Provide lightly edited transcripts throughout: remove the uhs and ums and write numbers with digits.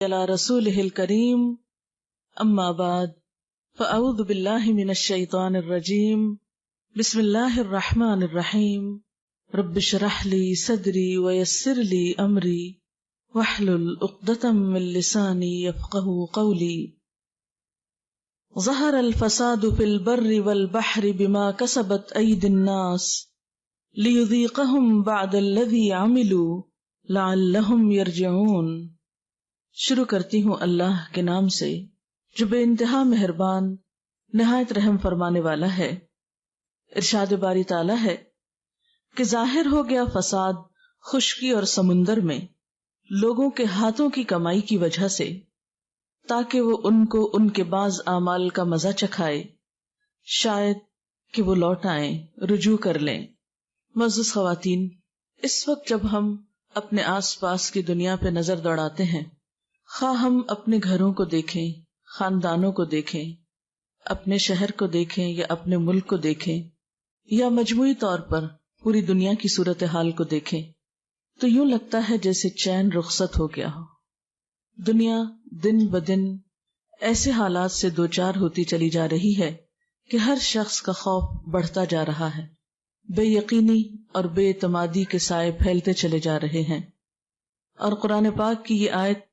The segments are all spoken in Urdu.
على رسوله الكريم اما بعد فاعوذ بالله من الشيطان الرجيم بسم الله الرحمن الرحيم رب اشرح لي صدري ويسر لي امري واحلل عقدة من لساني يفقهوا قولي ظهر الفساد في البر والبحر بما كسبت ايدي الناس ليذيقهم بعد الذي عملوا لعلهم يرجعون۔ شروع کرتی ہوں اللہ کے نام سے جو بے انتہا مہربان نہایت رحم فرمانے والا ہے۔ ارشاد باری تعالی ہے کہ ظاہر ہو گیا فساد خشکی اور سمندر میں لوگوں کے ہاتھوں کی کمائی کی وجہ سے، تاکہ وہ ان کو ان کے بعض اعمال کا مزہ چکھائے، شاید کہ وہ لوٹ آئیں، رجوع کر لیں۔ معزز خواتین، اس وقت جب ہم اپنے آس پاس کی دنیا پہ نظر دوڑاتے ہیں، خواہ ہم اپنے گھروں کو دیکھیں، خاندانوں کو دیکھیں، اپنے شہر کو دیکھیں یا اپنے ملک کو دیکھیں، یا مجموعی طور پر پوری دنیا کی صورتحال کو دیکھیں، تو یوں لگتا ہے جیسے چین رخصت ہو گیا ہو۔ دنیا دن بدن ایسے حالات سے دوچار ہوتی چلی جا رہی ہے کہ ہر شخص کا خوف بڑھتا جا رہا ہے، بے یقینی اور بے اعتمادی کے سائے پھیلتے چلے جا رہے ہیں، اور قرآن پاک کی یہ آیت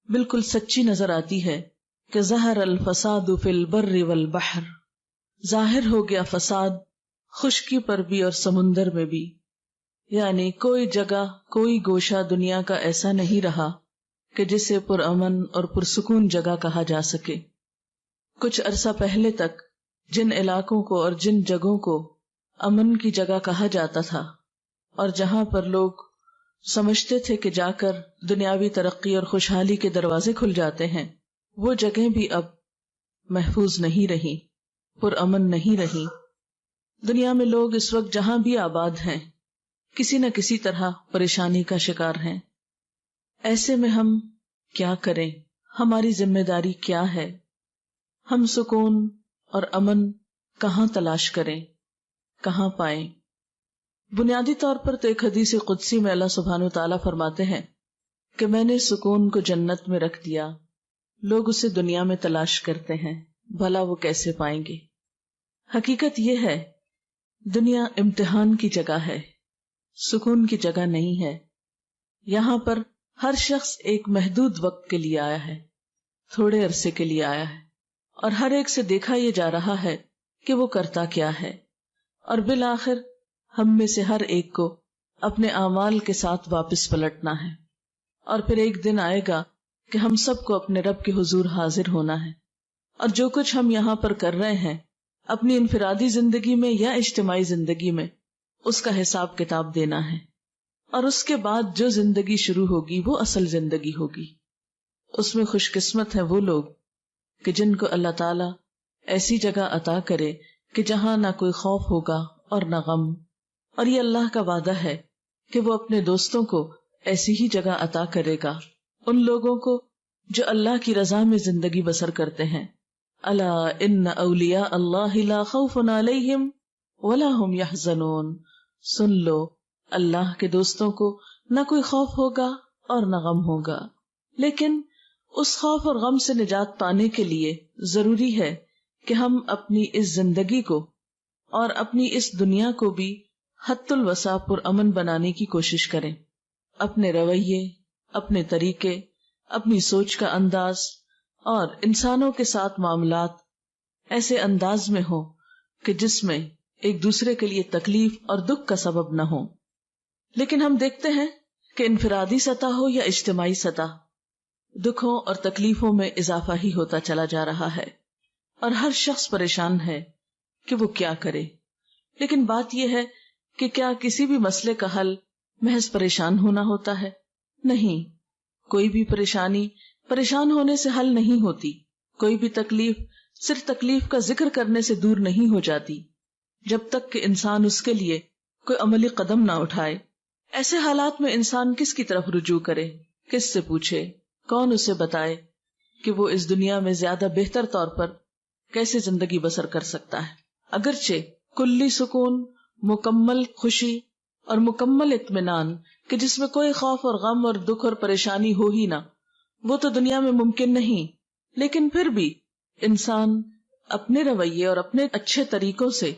بالکل سچی نظر آتی ہے کہ ظہر الفساد فی البر والبحر، ظاہر ہو گیا فساد خشکی پر بھی اور سمندر میں بھی، یعنی کوئی جگہ کوئی گوشہ دنیا کا ایسا نہیں رہا کہ جسے پرامن اور پرسکون جگہ کہا جا سکے۔ کچھ عرصہ پہلے تک جن علاقوں کو اور جن جگہوں کو امن کی جگہ کہا جاتا تھا، اور جہاں پر لوگ سمجھتے تھے کہ جا کر دنیاوی ترقی اور خوشحالی کے دروازے کھل جاتے ہیں، وہ جگہیں بھی اب محفوظ نہیں رہی، پرامن نہیں رہی۔ دنیا میں لوگ اس وقت جہاں بھی آباد ہیں، کسی نہ کسی طرح پریشانی کا شکار ہیں۔ ایسے میں ہم کیا کریں؟ ہماری ذمہ داری کیا ہے؟ ہم سکون اور امن کہاں تلاش کریں، کہاں پائیں؟ بنیادی طور پر تو ایک حدیث قدسی میں اللہ سبحانہ وتعالیٰ فرماتے ہیں کہ میں نے سکون کو جنت میں رکھ دیا، لوگ اسے دنیا میں تلاش کرتے ہیں، بھلا وہ کیسے پائیں گے؟ حقیقت یہ ہے دنیا امتحان کی جگہ ہے، سکون کی جگہ نہیں ہے۔ یہاں پر ہر شخص ایک محدود وقت کے لیے آیا ہے، تھوڑے عرصے کے لیے آیا ہے، اور ہر ایک سے دیکھا یہ جا رہا ہے کہ وہ کرتا کیا ہے، اور بالآخر ہم میں سے ہر ایک کو اپنے اعمال کے ساتھ واپس پلٹنا ہے، اور پھر ایک دن آئے گا کہ ہم سب کو اپنے رب کے حضور حاضر ہونا ہے، اور جو کچھ ہم یہاں پر کر رہے ہیں اپنی انفرادی زندگی میں یا اجتماعی زندگی میں، اس کا حساب کتاب دینا ہے، اور اس کے بعد جو زندگی شروع ہوگی وہ اصل زندگی ہوگی۔ اس میں خوش قسمت ہیں وہ لوگ کہ جن کو اللہ تعالیٰ ایسی جگہ عطا کرے کہ جہاں نہ کوئی خوف ہوگا اور نہ غم، اور یہ اللہ کا وعدہ ہے کہ وہ اپنے دوستوں کو ایسی ہی جگہ عطا کرے گا، ان لوگوں کو جو اللہ کی رضا میں زندگی بسر کرتے ہیں۔ الا ان اولیاء اللہ لا خوف علیہم ولا هم یحزنون، سن لو اللہ کے دوستوں کو نہ کوئی خوف ہوگا اور نہ غم ہوگا۔ لیکن اس خوف اور غم سے نجات پانے کے لیے ضروری ہے کہ ہم اپنی اس زندگی کو اور اپنی اس دنیا کو بھی حد الوسع پر امن بنانے کی کوشش کریں۔ اپنے رویے، اپنے طریقے، اپنی سوچ کا انداز اور انسانوں کے ساتھ معاملات ایسے انداز میں ہوں کہ جس میں ایک دوسرے کے لیے تکلیف اور دکھ کا سبب نہ ہو۔ لیکن ہم دیکھتے ہیں کہ انفرادی سطح ہو یا اجتماعی سطح، دکھوں اور تکلیفوں میں اضافہ ہی ہوتا چلا جا رہا ہے، اور ہر شخص پریشان ہے کہ وہ کیا کرے۔ لیکن بات یہ ہے کہ کیا کسی بھی مسئلے کا حل محض پریشان ہونا ہوتا ہے؟ نہیں، کوئی بھی پریشانی پریشان ہونے سے حل نہیں ہوتی، کوئی بھی تکلیف صرف تکلیف کا ذکر کرنے سے دور نہیں ہو جاتی، جب تک کہ انسان اس کے لیے کوئی عملی قدم نہ اٹھائے۔ ایسے حالات میں انسان کس کی طرف رجوع کرے، کس سے پوچھے، کون اسے بتائے کہ وہ اس دنیا میں زیادہ بہتر طور پر کیسے زندگی بسر کر سکتا ہے؟ اگرچہ کلی سکون، مکمل خوشی اور مکمل اطمینان کہ جس میں کوئی خوف اور غم اور دکھ اور پریشانی ہو ہی نہ، وہ تو دنیا میں ممکن نہیں، لیکن پھر بھی انسان اپنے رویے اور اپنے اچھے طریقوں سے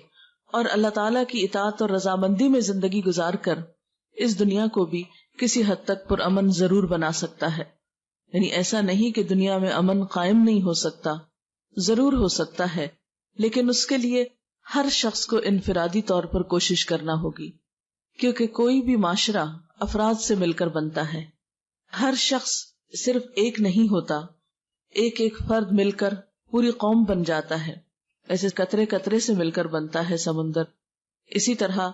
اور اللہ تعالیٰ کی اطاعت اور رضامندی میں زندگی گزار کر اس دنیا کو بھی کسی حد تک پرامن ضرور بنا سکتا ہے. یعنی ایسا نہیں کہ دنیا میں امن قائم نہیں ہو سکتا، ضرور ہو سکتا ہے، لیکن اس کے لیے ہر شخص کو انفرادی طور پر کوشش کرنا ہوگی، کیونکہ کوئی بھی معاشرہ افراد سے مل کر بنتا ہے. ہر شخص صرف ایک نہیں ہوتا، ایک ایک فرد مل کر پوری قوم بن جاتا ہے. ایسے قطرے قطرے سے مل کر بنتا ہے سمندر، اسی طرح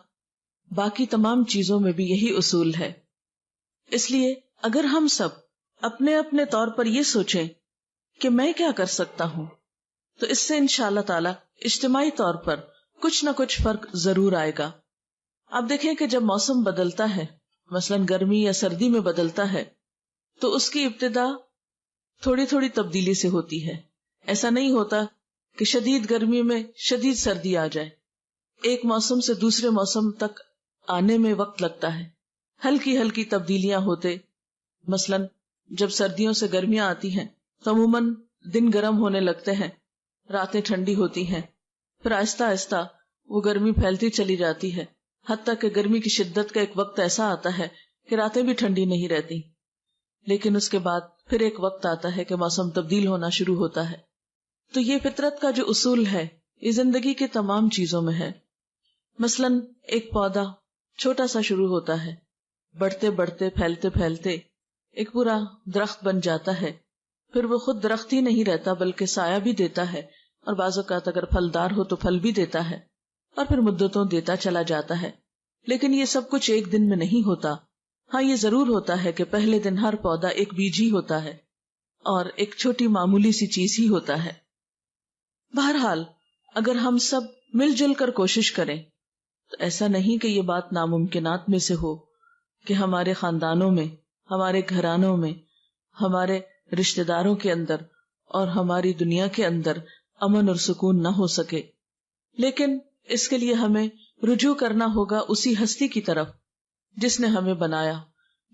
باقی تمام چیزوں میں بھی یہی اصول ہے. اس لیے اگر ہم سب اپنے اپنے طور پر یہ سوچیں کہ میں کیا کر سکتا ہوں، تو اس سے انشاءاللہ تعالی اجتماعی طور پر کچھ نہ کچھ فرق ضرور آئے گا. آپ دیکھیں کہ جب موسم بدلتا ہے، مثلا گرمی یا سردی میں بدلتا ہے، تو اس کی ابتدا تھوڑی تھوڑی تبدیلی سے ہوتی ہے. ایسا نہیں ہوتا کہ شدید گرمی میں شدید سردی آ جائے. ایک موسم سے دوسرے موسم تک آنے میں وقت لگتا ہے، ہلکی ہلکی تبدیلیاں ہوتے. مثلا جب سردیوں سے گرمیاں آتی ہیں تو عموماً دن گرم ہونے لگتے ہیں، راتیں ٹھنڈی ہوتی ہیں، پھر آہستہ آہستہ وہ گرمی پھیلتی چلی جاتی ہے، حتیٰ کہ گرمی کی شدت کا ایک وقت ایسا آتا ہے کہ راتیں بھی ٹھنڈی نہیں رہتی. لیکن اس کے بعد پھر ایک وقت آتا ہے کہ موسم تبدیل ہونا شروع ہوتا ہے. تو یہ فطرت کا جو اصول ہے یہ زندگی کے تمام چیزوں میں ہے. مثلا ایک پودا چھوٹا سا شروع ہوتا ہے، بڑھتے بڑھتے پھیلتے پھیلتے ایک پورا درخت بن جاتا ہے. پھر وہ خود درخت ہی نہیں رہتا بلکہ سایہ بھی دیتا ہے، اور بعض اوقات اگر پھلدار ہو تو پھل بھی دیتا ہے، اور پھر مدتوں دیتا چلا جاتا ہے. لیکن یہ سب کچھ ایک دن میں نہیں ہوتا. ہاں یہ ضرور ہوتا ہے کہ پہلے دن ہر پودا ایک بیج ہی ہوتا ہے اور ایک چھوٹی معمولی سی چیز ہی ہوتا ہے. بہرحال اگر ہم سب مل جل کر کوشش کریں تو ایسا نہیں کہ یہ بات ناممکنات میں سے ہو کہ ہمارے خاندانوں میں، ہمارے گھرانوں میں، ہمارے رشتہ داروں کے اندر اور ہماری دنیا کے اندر امن اور سکون نہ ہو سکے. لیکن اس کے لیے ہمیں رجوع کرنا ہوگا اسی ہستی کی طرف جس نے ہمیں بنایا،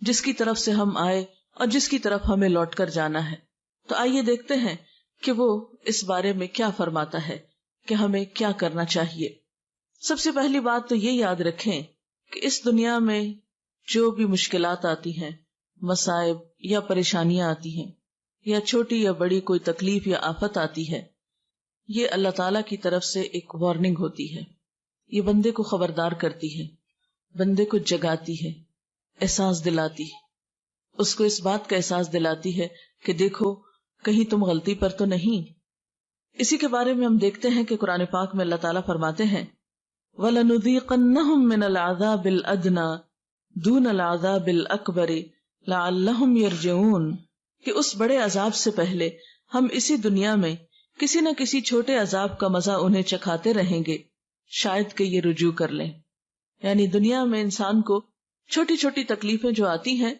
جس کی طرف سے ہم آئے اور جس کی طرف ہمیں لوٹ کر جانا ہے. تو آئیے دیکھتے ہیں کہ وہ اس بارے میں کیا فرماتا ہے کہ ہمیں کیا کرنا چاہیے. سب سے پہلی بات تو یہ یاد رکھیں کہ اس دنیا میں جو بھی مشکلات آتی ہیں، مصائب یا پریشانیاں آتی ہیں، یا چھوٹی یا بڑی کوئی تکلیف یا آفت آتی ہے، یہ اللہ تعالیٰ کی طرف سے ایک وارننگ ہوتی ہے. یہ بندے کو خبردار کرتی ہے، بندے کو جگاتی ہے، احساس دلاتی ہے، اس کو اس بات کا احساس دلاتی ہے کہ دیکھو کہیں تم غلطی پر تو نہیں. اسی کے بارے میں ہم دیکھتے ہیں کہ قرآن پاک میں اللہ تعالیٰ فرماتے ہیں وَلَنُذِيقَنَّهُم مِّنَ الْعَذَابِ الْأَدْنَىٰ دُونَ الْعَذَابِ الْأَكْبَرِ لَعَلَّهُمْ يَرْجِعُونَ، کہ اس بڑے عذاب سے پہلے ہم اسی دنیا میں کسی نہ کسی چھوٹے عذاب کا مزہ انہیں چکھاتے رہیں گے، شاید کہ یہ رجوع کر لیں. یعنی دنیا میں انسان کو چھوٹی چھوٹی تکلیفیں جو آتی ہیں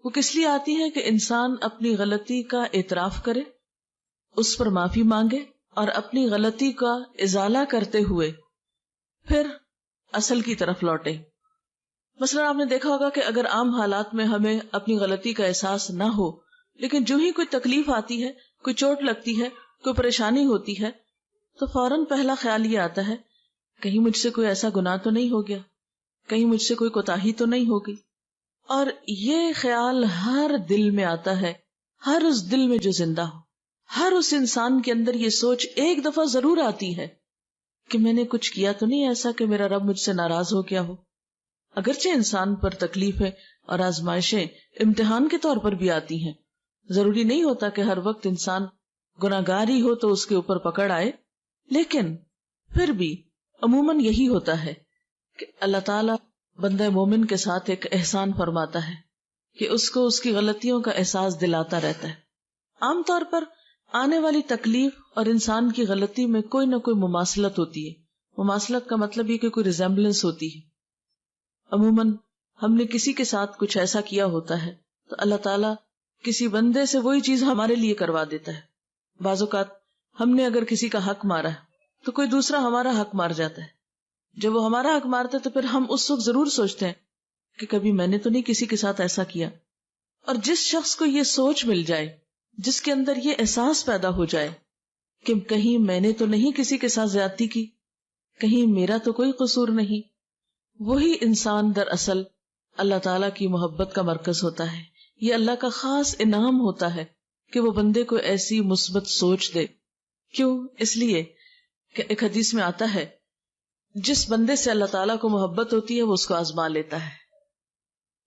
وہ کس لیے آتی ہیں کہ انسان اپنی غلطی کا اعتراف کرے، اس پر معافی مانگے اور اپنی غلطی کا ازالہ کرتے ہوئے پھر اصل کی طرف لوٹے. مثلا آپ نے دیکھا ہوگا کہ اگر عام حالات میں ہمیں اپنی غلطی کا احساس نہ ہو، لیکن جو ہی کوئی تکلیف آتی ہے، کوئی چوٹ لگتی ہے، کوئی پریشانی ہوتی ہے، تو فوراً پہلا خیال یہ آتا ہے کہیں مجھ سے کوئی ایسا گناہ تو نہیں ہو گیا، کہیں مجھ سے کوئی کوتاہی تو نہیں ہوگی. اور یہ خیال ہر دل میں آتا ہے، ہر اس دل میں جو زندہ ہو، ہر اس انسان کے اندر یہ سوچ ایک دفعہ ضرور آتی ہے کہ میں نے کچھ کیا تو نہیں ایسا کہ میرا رب مجھ سے ناراض ہو گیا ہو. اگرچہ انسان پر تکلیفیں اور آزمائشیں امتحان کے طور پر بھی آتی ہیں، ضروری نہیں ہوتا کہ ہر وقت انسان گناہگار ہی ہو تو اس کے اوپر پکڑ آئے، لیکن پھر بھی عموماً یہی ہوتا ہے کہ اللہ تعالیٰ بندہ مومن کے ساتھ ایک احسان فرماتا ہے کہ اس کو اس کی غلطیوں کا احساس دلاتا رہتا ہے. عام طور پر آنے والی تکلیف اور انسان کی غلطی میں کوئی نہ کوئی مماثلت ہوتی ہے. مماثلت کا مطلب یہ کہ کوئی ریزمبلنس ہوتی ہے. عموماً ہم نے کسی کے ساتھ کچھ ایسا کیا ہوتا ہے تو اللہ تعالیٰ کسی بندے سے وہی چیز ہمارے لیے کروا دیتا ہے. بعض اوقات ہم نے اگر کسی کا حق مارا ہے تو کوئی دوسرا ہمارا حق مار جاتا ہے. جب وہ ہمارا حق مارتا ہے تو پھر ہم اس وقت ضرور سوچتے ہیں کہ کبھی میں نے تو نہیں کسی کے ساتھ ایسا کیا. اور جس شخص کو یہ سوچ مل جائے، جس کے اندر یہ احساس پیدا ہو جائے کہ کہیں میں نے تو نہیں کسی کے ساتھ زیادتی کی، کہیں میرا تو کوئی قصور نہیں، وہی انسان دراصل اللہ تعالیٰ کی محبت کا مرکز ہوتا ہے. یہ اللہ کا خاص انعام ہوتا ہے کہ وہ بندے کو ایسی مثبت سوچ دے. کیوں؟ اس لیے کہ ایک حدیث میں آتا ہے جس بندے سے اللہ تعالیٰ کو محبت ہوتی ہے وہ اس کو آزما لیتا ہے.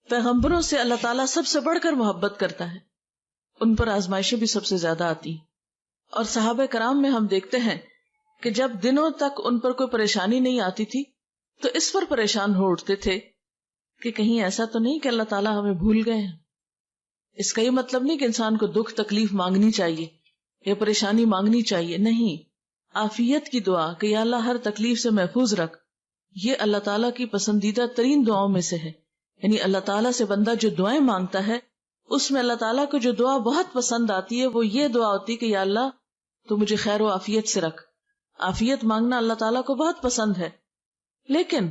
پیغمبروں سے اللہ تعالیٰ سب سے بڑھ کر محبت کرتا ہے، ان پر آزمائشیں بھی سب سے زیادہ آتی ہیں. اور صحابہ کرام میں ہم دیکھتے ہیں کہ جب دنوں تک ان پر کوئی پریشانی نہیں آتی تھی تو اس پر پریشان ہو اٹھتے تھے کہ کہیں ایسا تو نہیں کہ اللہ تعالیٰ ہمیں بھول گئے ہیں. اس کا یہ مطلب نہیں کہ انسان کو دکھ تکلیف مانگنی چاہیے یا پریشانی مانگنی چاہیے، نہیں. عافیت کی دعا کہ یا اللہ ہر تکلیف سے محفوظ رکھ، یہ اللہ تعالیٰ کی پسندیدہ ترین دعاؤں میں سے ہے. یعنی اللہ تعالیٰ سے بندہ جو دعائیں مانگتا ہے اس میں اللہ تعالیٰ کو جو دعا بہت پسند آتی ہے وہ یہ دعا ہوتی ہے کہ یا اللہ تو مجھے خیر و عافیت سے رکھ. عافیت مانگنا اللہ تعالیٰ کو بہت پسند ہے. لیکن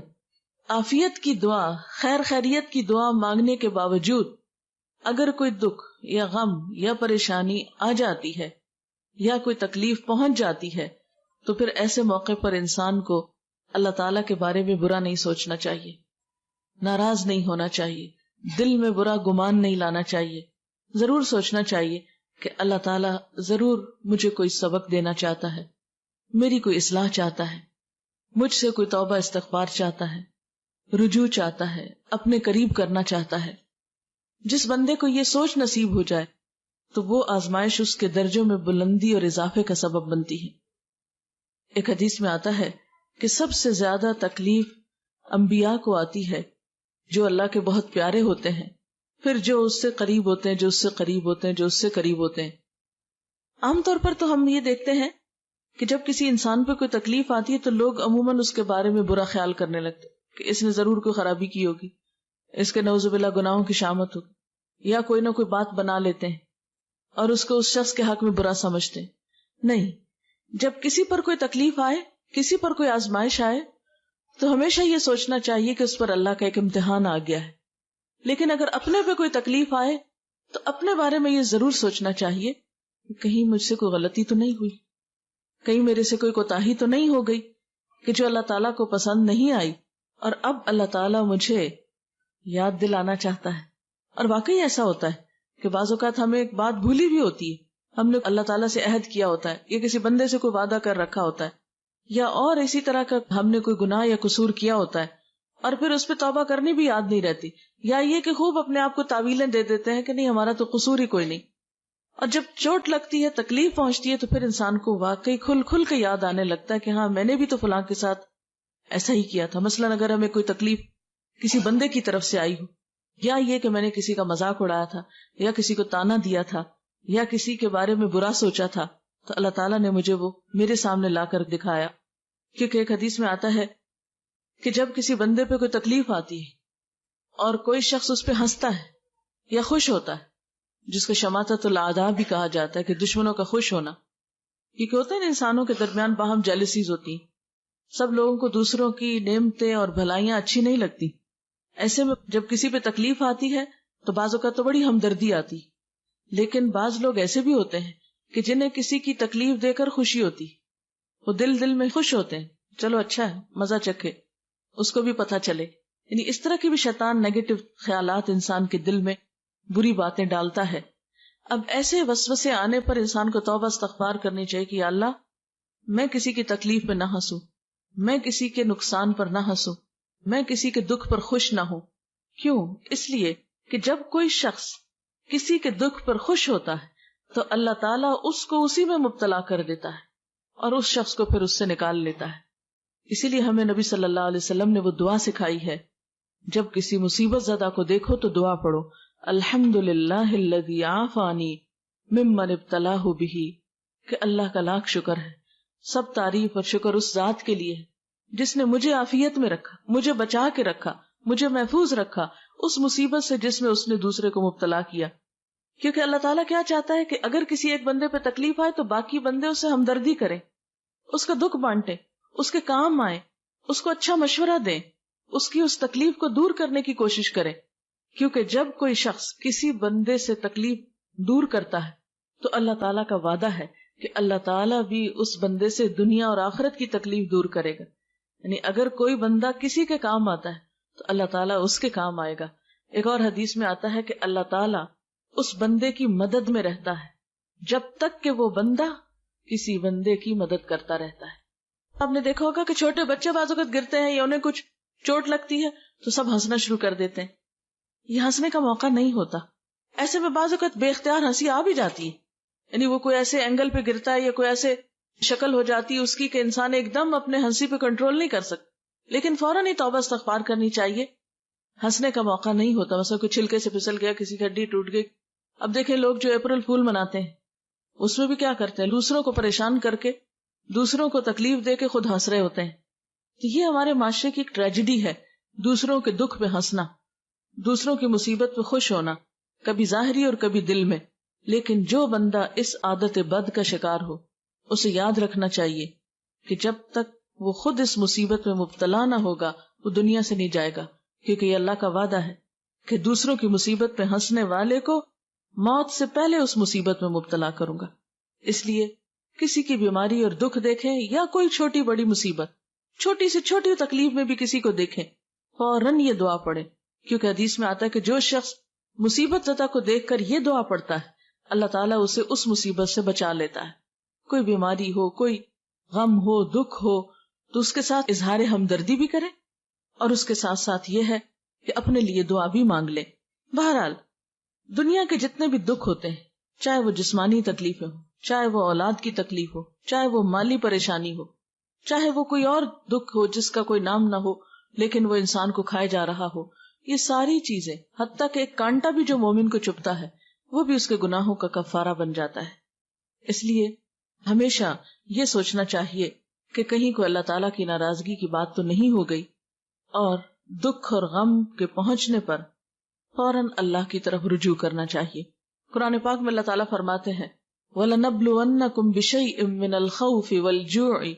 عافیت کی دعا، خیر خیریت کی دعا مانگنے کے باوجود اگر کوئی دکھ یا غم یا پریشانی آ جاتی ہے یا کوئی تکلیف پہنچ جاتی ہے تو پھر ایسے موقع پر انسان کو اللہ تعالیٰ کے بارے میں برا نہیں سوچنا چاہیے، ناراض نہیں ہونا چاہیے، دل میں برا گمان نہیں لانا چاہیے. ضرور سوچنا چاہیے کہ اللہ تعالیٰ ضرور مجھے کوئی سبق دینا چاہتا ہے، میری کوئی اصلاح چاہتا ہے، مجھ سے کوئی توبہ استغفار چاہتا ہے، رجوع چاہتا ہے، اپنے قریب کرنا چاہتا ہے. جس بندے کو یہ سوچ نصیب ہو جائے تو وہ آزمائش اس کے درجوں میں بلندی اور اضافے کا سبب بنتی ہے. ایک حدیث میں آتا ہے کہ سب سے زیادہ تکلیف انبیاء کو آتی ہے جو اللہ کے بہت پیارے ہوتے ہیں، پھر جو اس سے قریب ہوتے ہیں، جو اس سے قریب ہوتے ہیں، جو اس سے قریب ہوتے ہیں. عام طور پر تو ہم یہ دیکھتے ہیں کہ جب کسی انسان پہ کوئی تکلیف آتی ہے تو لوگ عموماً اس کے بارے میں برا خیال کرنے لگتے کہ اس نے ضرور کوئی خرابی کی ہوگی، اس کے نعوذ باللہ گناہوں کی شامت ہوگی، یا کوئی نہ کوئی بات بنا لیتے ہیں اور اس کو اس شخص کے حق میں برا سمجھتے ہیں. نہیں، جب کسی پر کوئی تکلیف آئے، کسی پر کوئی آزمائش آئے تو ہمیشہ یہ سوچنا چاہیے کہ اس پر اللہ کا ایک امتحان آ گیا ہے. لیکن اگر اپنے پہ کوئی تکلیف آئے تو اپنے بارے میں یہ ضرور سوچنا چاہیے کہ کہیں مجھ سے کوئی غلطی تو نہیں ہوئی، کہیں میرے سے کوئی کوتاہی تو نہیں ہو گئی کہ جو اللہ تعالیٰ کو پسند نہیں آئی اور اب اللہ تعالیٰ مجھے یاد دلانا چاہتا ہے. اور واقعی ایسا ہوتا ہے کہ بعض اوقات ہمیں ایک بات بھولی بھی ہوتی ہے، ہم نے اللہ تعالیٰ سے عہد کیا ہوتا ہے یا کسی بندے سے کوئی وعدہ کر رکھا ہوتا ہے یا اور اسی طرح کا ہم نے کوئی گناہ یا قصور کیا ہوتا ہے اور پھر اس پہ توبہ کرنی بھی یاد نہیں رہتی، یا یہ کہ خوب اپنے آپ کو تعویلیں دے دیتے ہیں کہ نہیں ہمارا تو قصور ہی کوئی نہیں. اور جب چوٹ لگتی ہے، تکلیف پہنچتی ہے تو پھر انسان کو واقعی کھل کھل کے یاد آنے لگتا ہے کہ ہاں میں نے بھی تو فلاں کے ساتھ ایسا ہی کیا تھا. مثلاً اگر ہمیں کوئی تکلیف کسی بندے کی طرف سے آئی ہو، یا یہ کہ میں نے کسی کا مذاق اڑایا تھا یا کسی کو تانا دیا تھا یا کسی کے بارے میں برا سوچا تھا، تو اللہ تعالیٰ نے مجھے وہ میرے سامنے لا کر دکھایا. کیونکہ ایک حدیث میں آتا ہے کہ جب کسی بندے پہ کوئی تکلیف آتی ہے اور کوئی شخص اس پہ ہنستا ہے یا خوش ہوتا ہے، جس کو شماتت الاعداء بھی کہا جاتا ہے کہ دشمنوں کا خوش ہونا، کیونکہ ہوتا ہے انسانوں کے درمیان باہم جیلسیز ہوتی ہیں، سب لوگوں کو دوسروں کی نعمتیں اور بھلائیاں اچھی نہیں لگتی. ایسے میں جب کسی پہ تکلیف آتی ہے تو بعض اوقات تو بڑی ہمدردی آتی، لیکن بعض لوگ ایسے بھی ہوتے ہیں کہ جنہیں کسی کی تکلیف دے کر خوشی ہوتی، وہ دل میں خوش ہوتے ہیں، چلو اچھا ہے، مزہ چکھے، اس کو بھی پتہ چلے. یعنی اس طرح کی بھی شیطان نیگیٹو خیالات انسان کے دل میں بری باتیں ڈالتا ہے. اب ایسے وسوسے آنے پر انسان کو توبہ استغفار کرنی چاہیے کہ یا اللہ میں کسی کی تکلیف پہ نہ ہنسوں، میں کسی کے نقصان پر نہ ہنسوں، میں کسی کے دکھ پر خوش نہ ہوں. کیوں؟ اس لیے کہ جب کوئی شخص کسی کے دکھ پر خوش ہوتا ہے تو اللہ تعالیٰ اس کو اسی میں مبتلا کر دیتا ہے اور اس شخص کو پھر اس سے نکال لیتا ہے. اسی لیے ہمیں نبی صلی اللہ علیہ وسلم نے وہ دعا سکھائی ہے، جب کسی مصیبت زدہ کو دیکھو تو دعا پڑھو، الحمدللہ الذی عافانی ممن ابتلاہ بہ، کہ اللہ کا لاکھ شکر ہے، سب تعریف اور شکر اس ذات کے لیے ہے جس نے مجھے عافیت میں رکھا، مجھے بچا کے رکھا، مجھے محفوظ رکھا اس مصیبت سے جس میں اس نے دوسرے کو مبتلا کیا. کیونکہ اللہ تعالیٰ کیا چاہتا ہے کہ اگر کسی ایک بندے پہ تکلیف آئے تو باقی بندے اس سے ہمدردی کریں، اس کا دکھ بانٹیں، اس کے کام آئیں، اس کو اچھا مشورہ دیں، اس کی اس تکلیف کو دور کرنے کی کوشش کریں. کیونکہ جب کوئی شخص کسی بندے سے تکلیف دور کرتا ہے تو اللہ تعالیٰ کا وعدہ ہے کہ اللہ تعالیٰ بھی اس بندے سے دنیا اور آخرت کی تکلیف دور کرے گا. یعنی اگر کوئی بندہ کسی کے کام آتا ہے تو اللہ تعالیٰ اس کے کام آئے گا. ایک اور حدیث میں آتا ہے کہ اللہ تعالیٰ اس بندے کی مدد میں رہتا ہے جب تک کہ وہ بندہ کسی بندے کی مدد کرتا رہتا ہے. آپ نے دیکھا ہوگا کہ چھوٹے بچے بعض اوقات گرتے ہیں یا انہیں کچھ چوٹ لگتی ہے تو سب ہنسنا شروع کر دیتے ہیں. یہ ہنسنے کا موقع نہیں ہوتا. ایسے میں بعض اوقات بے اختیار ہنسی آ بھی جاتی ہے. یعنی وہ کوئی ایسے اینگل پہ گرتا ہے یا کوئی ایسے شکل ہو جاتی ہے اس کی کہ انسان ایک دم اپنے ہنسی پہ کنٹرول نہیں کر سکتا, لیکن فوراً ہی توبہ استغفار کرنی چاہیے. ہنسنے کا موقع نہیں ہوتا. مثلا کوئی چھلکے سے پھسل گیا, کسی کی ہڈی ٹوٹ گئی. اب دیکھیں لوگ جو اپریل فول مناتے ہیں اس میں بھی کیا کرتے ہیں, دوسروں کو پریشان کر کے, دوسروں کو تکلیف دے کے خود ہنس رہے ہوتے ہیں. تو یہ ہمارے معاشرے کی ایک ٹریجڈی ہے, دوسروں کے دکھ پہ ہنسنا, دوسروں کی مصیبت پہ خوش ہونا, کبھی ظاہری اور کبھی دل میں. لیکن جو بندہ اس عادت بد کا شکار ہو اسے یاد رکھنا چاہیے کہ جب تک وہ خود اس مصیبت میں مبتلا نہ ہوگا وہ دنیا سے نہیں جائے گا, کیونکہ یہ اللہ کا وعدہ ہے کہ دوسروں کی مصیبت پہ ہنسنے والے کو موت سے پہلے اس مصیبت میں مبتلا کروں گا. اس لیے کسی کی بیماری اور دکھ دیکھیں یا کوئی چھوٹی بڑی مصیبت, چھوٹی سے چھوٹی تکلیف میں بھی کسی کو دیکھیں, فوراً یہ دعا پڑھیں, کیونکہ حدیث میں آتا ہے کہ جو شخص مصیبت زدہ کو دیکھ کر یہ دعا پڑھتا ہے اللہ تعالیٰ اسے اس مصیبت سے بچا لیتا ہے. کوئی بیماری ہو, کوئی غم ہو, دکھ ہو, تو اس کے ساتھ اظہار ہمدردی بھی کرے اور اس کے ساتھ ساتھ یہ ہے کہ اپنے لیے دعا بھی مانگ لے. بہرحال دنیا کے جتنے بھی دکھ ہوتے ہیں, چاہے وہ جسمانی تکلیفیں ہوں, چاہے وہ اولاد کی تکلیف ہو, چاہے وہ مالی پریشانی ہو, چاہے وہ کوئی اور دکھ ہو جس کا کوئی نام نہ ہو لیکن وہ انسان کو کھائے جا رہا ہو, یہ ساری چیزیں, حتیٰ کہ ایک کانٹا بھی جو مومن کو چبھتا ہے وہ بھی اس کے گناہوں کا کفارہ بن جاتا ہے. اس لیے ہمیشہ یہ سوچنا چاہیے کہ کہیں کو اللہ تعالیٰ کی ناراضگی کی بات تو نہیں ہو گئی, اور دکھ اور غم کے پہنچنے پر فوراً اللہ کی طرف رجوع کرنا چاہیے. قرآن پاک میں اللہ تعالیٰ فرماتے ہیں وَلَنَبْلُوَنَّكُمْ بِشَيْءٍ مِّنَ الْخَوْفِ وَالْجُوعِ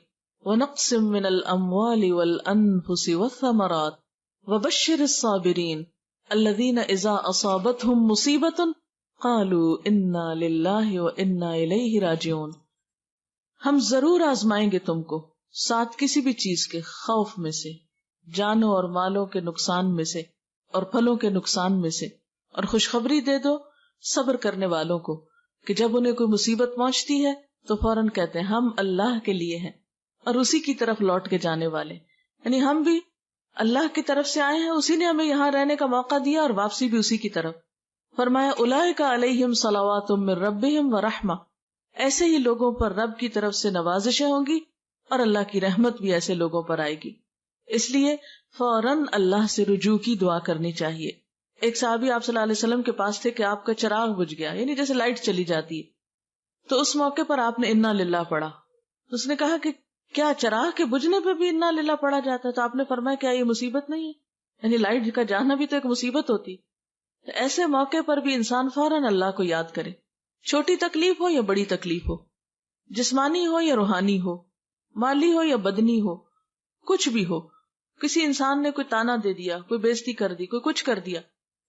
وَنَقْصٍ مِّنَ الْأَمْوَالِ وَالْأَنفُسِ وَالثَّمَرَاتِ وَبَشِّرِ الصَّابِرِينَ الَّذِينَ إِذَا أَصَابَتْهُمْ مُصِيبَةٌ قَالُوا إِنَّا لِلَّهِ وَإِنَّا إِلَيْهِ رَاجِعُونَ. ہم ضرور آزمائیں گے تم کو ساتھ کسی بھی چیز کے خوف میں سے, جانوں اور مالوں کے نقصان میں سے اور پھلوں کے نقصان میں سے, اور خوشخبری دے دو صبر کرنے والوں کو کہ جب انہیں کوئی مصیبت پہنچتی ہے تو فوراً کہتے ہیں ہم اللہ کے لیے ہیں اور اسی کی طرف لوٹ کے جانے والے. یعنی ہم بھی اللہ کی طرف سے آئے ہیں, اسی نے ہمیں یہاں رہنے کا موقع دیا اور واپسی بھی اسی کی طرف. فرمایا اولئک علیہم صلوات من ربہم ورحمہ, ایسے ہی لوگوں پر رب کی طرف سے نوازشیں ہوں گی اور اللہ کی رحمت بھی ایسے لوگوں پر آئے گی. اس لیے فوراً اللہ سے رجوع کی دعا کرنی چاہیے. ایک صحابی آپ صلی اللہ علیہ وسلم کے پاس تھے کہ آپ کا چراغ بجھ گیا, یعنی جیسے لائٹ چلی جاتی ہے, تو اس موقع پر آپ نے انا للہ پڑھا. اس نے کہا کہ کیا چراغ کے بجھنے پہ بھی انا للہ پڑھا جاتا ہے؟ تو آپ نے فرمایا کیا یہ مصیبت نہیں ہے؟ یعنی لائٹ کا جانا بھی تو ایک مصیبت ہوتی. تو ایسے موقع پر بھی انسان فوراً اللہ کو یاد کرے, چھوٹی تکلیف ہو یا بڑی تکلیف ہو, جسمانی ہو یا روحانی ہو, مالی ہو یا بدنی ہو, کچھ بھی ہو. کسی انسان نے کوئی تانا دے دیا, کوئی بےزتی کر دی, کوئی کچھ کر دیا,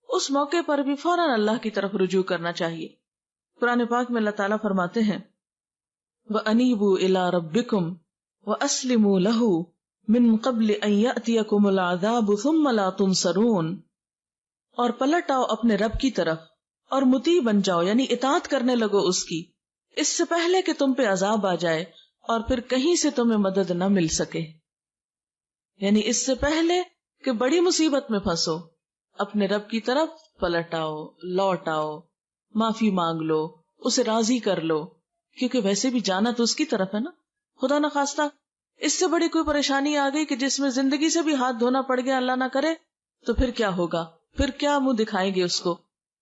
اس موقع پر بھی فوراً اللہ کی طرف رجوع کرنا چاہیے. قرآن پاک میں اللہ تعالیٰ فرماتے ہیں وَأَنِيبُوا إِلَىٰ رَبِّكُمْ وَأَسْلِمُوا لَهُ مِن قَبْلِ أَن يَأْتِيَكُمُ الْعَذَابُ ثُمَّ لَا تُنصَرُونَ, اور پلٹ آؤ اپنے رب کی طرف اور مطیع بن جاؤ, یعنی اطاعت کرنے لگو اس کی, اس سے پہلے کہ تم پہ عذاب آ جائے اور پھر کہیں سے تمہیں مدد نہ مل سکے. یعنی اس سے پہلے کہ بڑی مصیبت میں پھنسو اپنے رب کی طرف پلٹ آؤ, لوٹ آؤ, معافی مانگ لو, اسے راضی کر لو, کیونکہ ویسے بھی جانا تو اس کی طرف ہے نا. خدا نہ خواستہ اس سے بڑی کوئی پریشانی آ گئی کہ جس میں زندگی سے بھی ہاتھ دھونا پڑ گیا, اللہ نہ کرے, تو پھر کیا ہوگا؟ پھر کیا منہ دکھائیں گے اس کو؟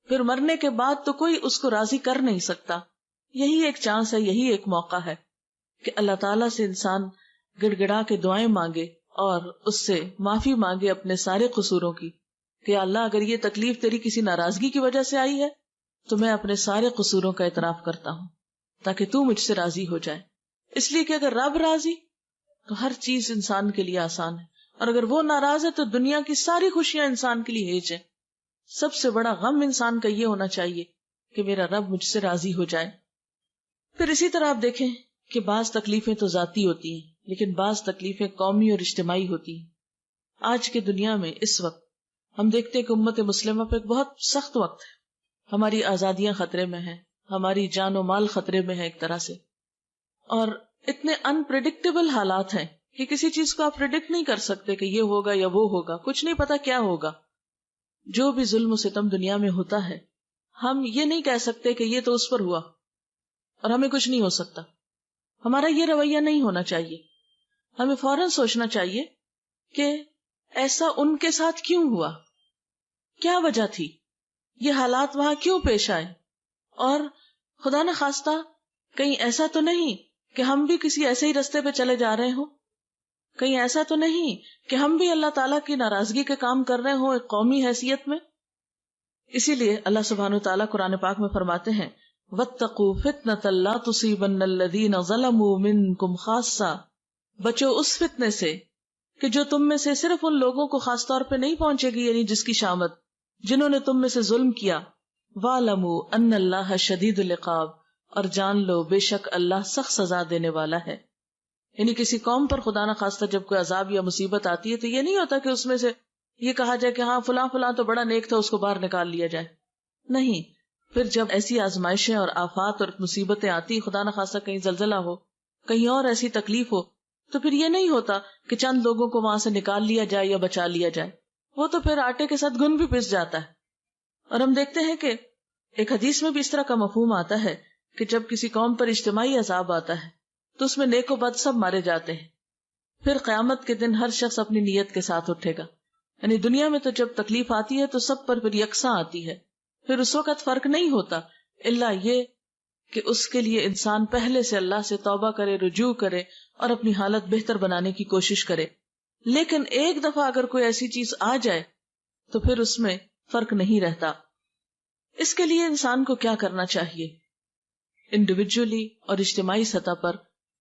پھر مرنے کے بعد تو کوئی اس کو راضی کر نہیں سکتا. یہی ایک چانس ہے, یہی ایک موقع ہے کہ اللہ تعالیٰ سے انسان گڑ گڑا کے دعائیں مانگے اور اس سے معافی مانگے اپنے سارے قصوروں کی کہ اللہ اگر یہ تکلیف تیری کسی ناراضگی کی وجہ سے آئی ہے تو میں اپنے سارے قصوروں کا اعتراف کرتا ہوں تاکہ تو مجھ سے راضی ہو جائے. اس لیے کہ اگر رب راضی تو ہر چیز انسان کے لیے آسان ہے, اور اگر وہ ناراض ہے تو دنیا کی ساری خوشیاں انسان کے لیے ہیج ہے. سب سے بڑا غم انسان کا یہ ہونا چاہیے کہ میرا رب مجھ سے راضی ہو جائے. پھر اسی طرح آپ دیکھیں کہ بعض تکلیفیں تو ذاتی ہوتی ہیں لیکن بعض تکلیفیں قومی اور اجتماعی ہوتی ہیں. آج کے دنیا میں اس وقت ہم دیکھتے ہیں کہ امت مسلمہ پہ ایک بہت سخت وقت ہے. ہماری آزادیاں خطرے میں ہیں, ہماری جان و مال خطرے میں ہے ایک طرح سے, اور اتنے انپریڈکٹیبل حالات ہیں کہ کسی چیز کو آپ پریڈکٹ نہیں کر سکتے کہ یہ ہوگا یا وہ ہوگا, کچھ نہیں پتا کیا ہوگا. جو بھی ظلم و ستم دنیا میں ہوتا ہے ہم یہ نہیں کہہ سکتے کہ یہ تو اس پر ہوا اور ہمیں کچھ نہیں ہو سکتا. ہمارا یہ رویہ نہیں ہونا چاہیے. ہمیں فوراً سوچنا چاہیے کہ ایسا ان کے ساتھ کیوں ہوا, کیا وجہ تھی, یہ حالات وہاں کیوں پیش آئے, اور خدا نہ خواستہ کہیں ایسا تو نہیں کہ ہم بھی کسی ایسے ہی رستے پہ چلے جا رہے ہوں, کہیں ایسا تو نہیں کہ ہم بھی اللہ تعالیٰ کی ناراضگی کے کام کر رہے ہوں ایک قومی حیثیت میں. اسی لیے اللہ سبحانہ وتعالیٰ قرآن پاک میں فرماتے ہیں وَاتَّقُوا فِتْنَةً لَا تُصِيبَنَّ الَّذِينَ ظَلَمُوا مِنْكُمْ خَاصَّةً, بچو اس فتنے سے کہ جو تم میں سے صرف ان لوگوں کو خاص طور پہ نہیں پہنچے گی, یعنی جس کی شامت جنہوں نے تم میں سے ظلم کیا. وَاعْلَمُوا أَنَّ اللَّهَ شَدِيدُ الْعِقَابِ, اور جان لو بے شک اللہ سخت سزا دینے والا ہے. یعنی کسی قوم پر خدا نہ خواستہ جب کوئی عذاب یا مصیبت آتی ہے تو یہ نہیں ہوتا کہ اس میں سے یہ کہا جائے کہ ہاں فلاں فلاں تو بڑا نیک تھا, اس کو باہر نکال لیا جائے. نہیں, پھر جب ایسی آزمائشیں اور آفات اور مصیبتیں آتی, خدا نہ خواستہ کہیں زلزلہ ہو, کہیں اور ایسی تکلیف ہو, تو پھر یہ نہیں ہوتا کہ چند لوگوں کو وہاں سے نکال لیا جائے یا بچا لیا جائے. وہ تو پھر آٹے کے ساتھ گن بھی پس جاتا ہے. اور ہم دیکھتے ہیں کہ ایک حدیث میں بھی اس طرح کا مفہوم آتا ہے کہ جب کسی قوم پر اجتماعی عذاب آتا ہے تو اس میں نیک و بد سب مارے جاتے ہیں. پھر قیامت کے دن ہر شخص اپنی نیت کے ساتھ اٹھے گا. یعنی دنیا میں تو جب تکلیف آتی ہے تو سب پر پھر یکساں آتی ہے, پھر اس وقت فرق نہیں ہوتا الا یہ کہ اس کے لیے انسان پہلے سے اللہ سے توبہ کرے, رجوع کرے اور اپنی حالت بہتر بنانے کی کوشش کرے. لیکن ایک دفعہ اگر کوئی ایسی چیز آ جائے تو پھر اس میں فرق نہیں رہتا. اس کے لیے انسان کو کیا کرنا چاہیے؟ انڈیویجولی اور اجتماعی سطح پر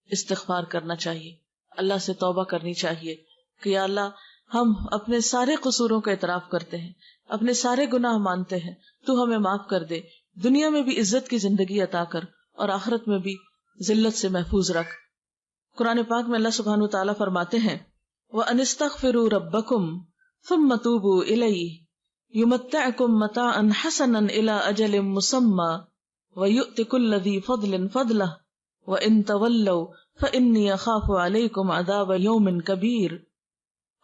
استغفار کرنا چاہیے, اللہ سے توبہ کرنی چاہیے کہ یا اللہ ہم اپنے سارے قصوروں کا اعتراف کرتے ہیں, اپنے سارے گناہ مانتے ہیں, تو ہمیں معاف کر دے, دنیا میں بھی عزت کی زندگی عطا کر اور آخرت میں بھی ذلت سے محفوظ رکھ. قرآن پاک میں اللہ سبحانہ وتعالیٰ فرماتے ہیں وَأَنِ اسْتَغْفِرُوا رَبَّكُمْ ثُمَّ تُوبُوا إِلَيْهِ يُمَتِّعْكُمْ مَتَاعًا حَسَنًا إِلَىٰ أَجَلٍ مُّسَمًّى وَيُؤْتِ كُلَّ ذِي فَضْلٍ فَضْلَهُ وَإِن تَوَلَّوْا فَإِنِّي أَخَافُ عَلَيْكُمْ عَذَابَ يَوْمٍ كَبِيرٍ.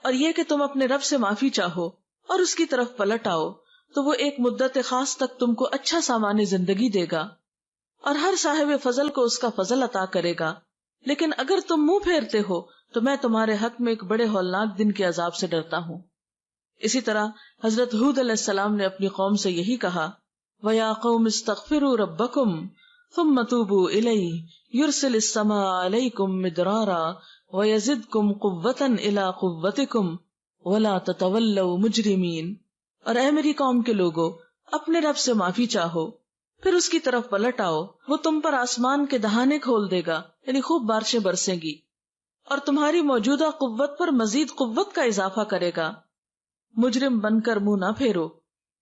اور یہ کہ تم اپنے رب سے معافی چاہو اور اس کی طرف پلٹ آؤ تو وہ ایک مدت خاص تک تم کو اچھا سامان زندگی دے گا اور ہر صاحب فضل کو اس کا فضل عطا کرے گا. لیکن اگر تم منہ پھیرتے ہو تو میں تمہارے حق میں ایک بڑے ہولناک دن کے عذاب سے ڈرتا ہوں. اسی طرح حضرت ہود علیہ السلام نے اپنی قوم سے یہی کہا وَيَا قَوْمِ اسْتَغْفِرُوا رَبَّكُمْ ثُمَّ تُوبُوا إِلَيْهِ يُرْسِلِ السَّمَاءَ عَلَيْكُمْ مِدْرَارًا وَيَزِدْكُمْ قُوَّةً إِلَىٰ قُوَّتِكُمْ وَلَا تَتَوَلَّوْا مُجْرِمِينَ. اور اے میری قوم کے لوگو, اپنے رب سے معافی چاہو پھر اس کی طرف پلٹ آؤ, وہ تم پر آسمان کے دہانے کھول دے گا, یعنی خوب بارشیں برسیں گی, اور تمہاری موجودہ قوت پر مزید قوت کا اضافہ کرے گا. مجرم بن کر منہ نہ پھیرو.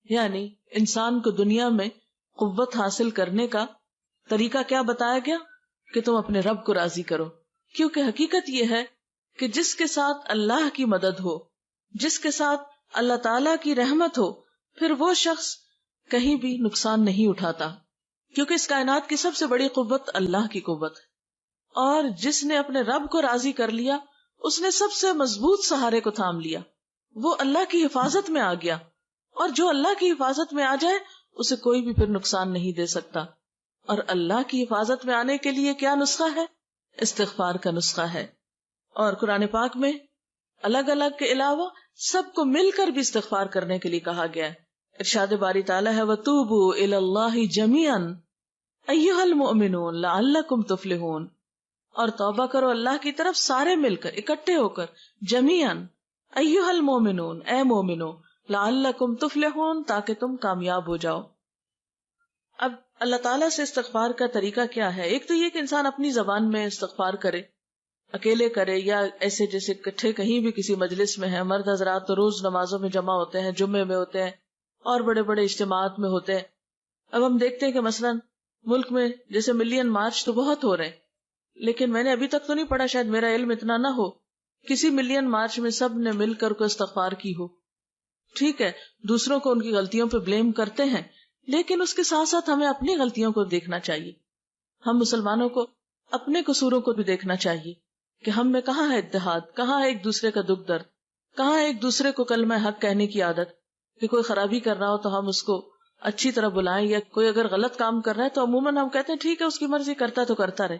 یعنی انسان کو دنیا میں قوت حاصل کرنے کا طریقہ کیا بتایا گیا کہ تم اپنے رب کو راضی کرو, کیونکہ حقیقت یہ ہے کہ جس کے ساتھ اللہ کی مدد ہو, جس کے ساتھ اللہ تعالی کی رحمت ہو, پھر وہ شخص کہیں بھی نقصان نہیں اٹھاتا, کیونکہ اس کائنات کی سب سے بڑی قوت اللہ کی قوت ہے. اور جس نے اپنے رب کو راضی کر لیا اس نے سب سے مضبوط سہارے کو تھام لیا, وہ اللہ کی حفاظت میں آ گیا, اور جو اللہ کی حفاظت میں آ جائے اسے کوئی بھی پھر نقصان نہیں دے سکتا. اور اللہ کی حفاظت میں آنے کے لیے کیا نسخہ ہے؟ استغفار کا نسخہ ہے. اور قرآن پاک میں الگ الگ کے علاوہ سب کو مل کر بھی استغفار کرنے کے لیے کہا گیا ہے. ارشاد باری تعالیٰ ہے وَتُوبُوا إِلَى اللَّهِ جَمِيعًا أَيُّهَا الْمُؤْمِنُونَ لَعَلَّكُمْ تُفْلِحُونَ. اور توبہ کرو اللہ کی طرف سارے مل کر, اکٹھے ہو کر, جمیعاً, أَيُّهَا الْمُؤْمِنُونَ, اے مومنو, لَعَلَّكُمْ تُفْلِحُونَ, تاکہ تم کامیاب ہو جاؤ. اب اللہ تعالیٰ سے استغفار کا طریقہ کیا ہے؟ ایک تو یہ کہ انسان اپنی زبان میں استغفار کرے, اکیلے کرے یا ایسے جیسے کٹھے کہیں بھی کسی مجلس میں ہے. مرد حضرات تو روز نمازوں میں جمع ہوتے ہیں, جمعے میں ہوتے ہیں, اور بڑے بڑے اجتماعات میں ہوتے ہیں. اب ہم دیکھتے ہیں کہ مثلاً ملک میں جیسے ملین مارچ تو بہت ہو رہے ہیں، لیکن میں نے ابھی تک تو نہیں پڑھا، شاید میرا علم اتنا نہ ہو، کسی ملین مارچ میں سب نے مل کر کو استغفار کی ہو. ٹھیک ہے، دوسروں کو ان کی غلطیوں پہ بلیم کرتے ہیں، لیکن اس کے ساتھ ساتھ ہمیں اپنی غلطیوں کو دیکھنا چاہیے. ہم مسلمانوں کو اپنے قصوروں کو بھی دیکھنا چاہیے کہ ہم میں کہاں ہے اتحاد، کہاں ہے ایک دوسرے کا دکھ درد، کہاں ہے ایک دوسرے کو کلمہ حق کہنے کی عادت، کہ کوئی خرابی کر رہا ہو تو ہم اس کو اچھی طرح بلائیں، یا کوئی اگر غلط کام کر رہا ہے تو عموماً ہم کہتے ہیں ٹھیک ہے اس کی مرضی، کرتا تو کرتا رہے.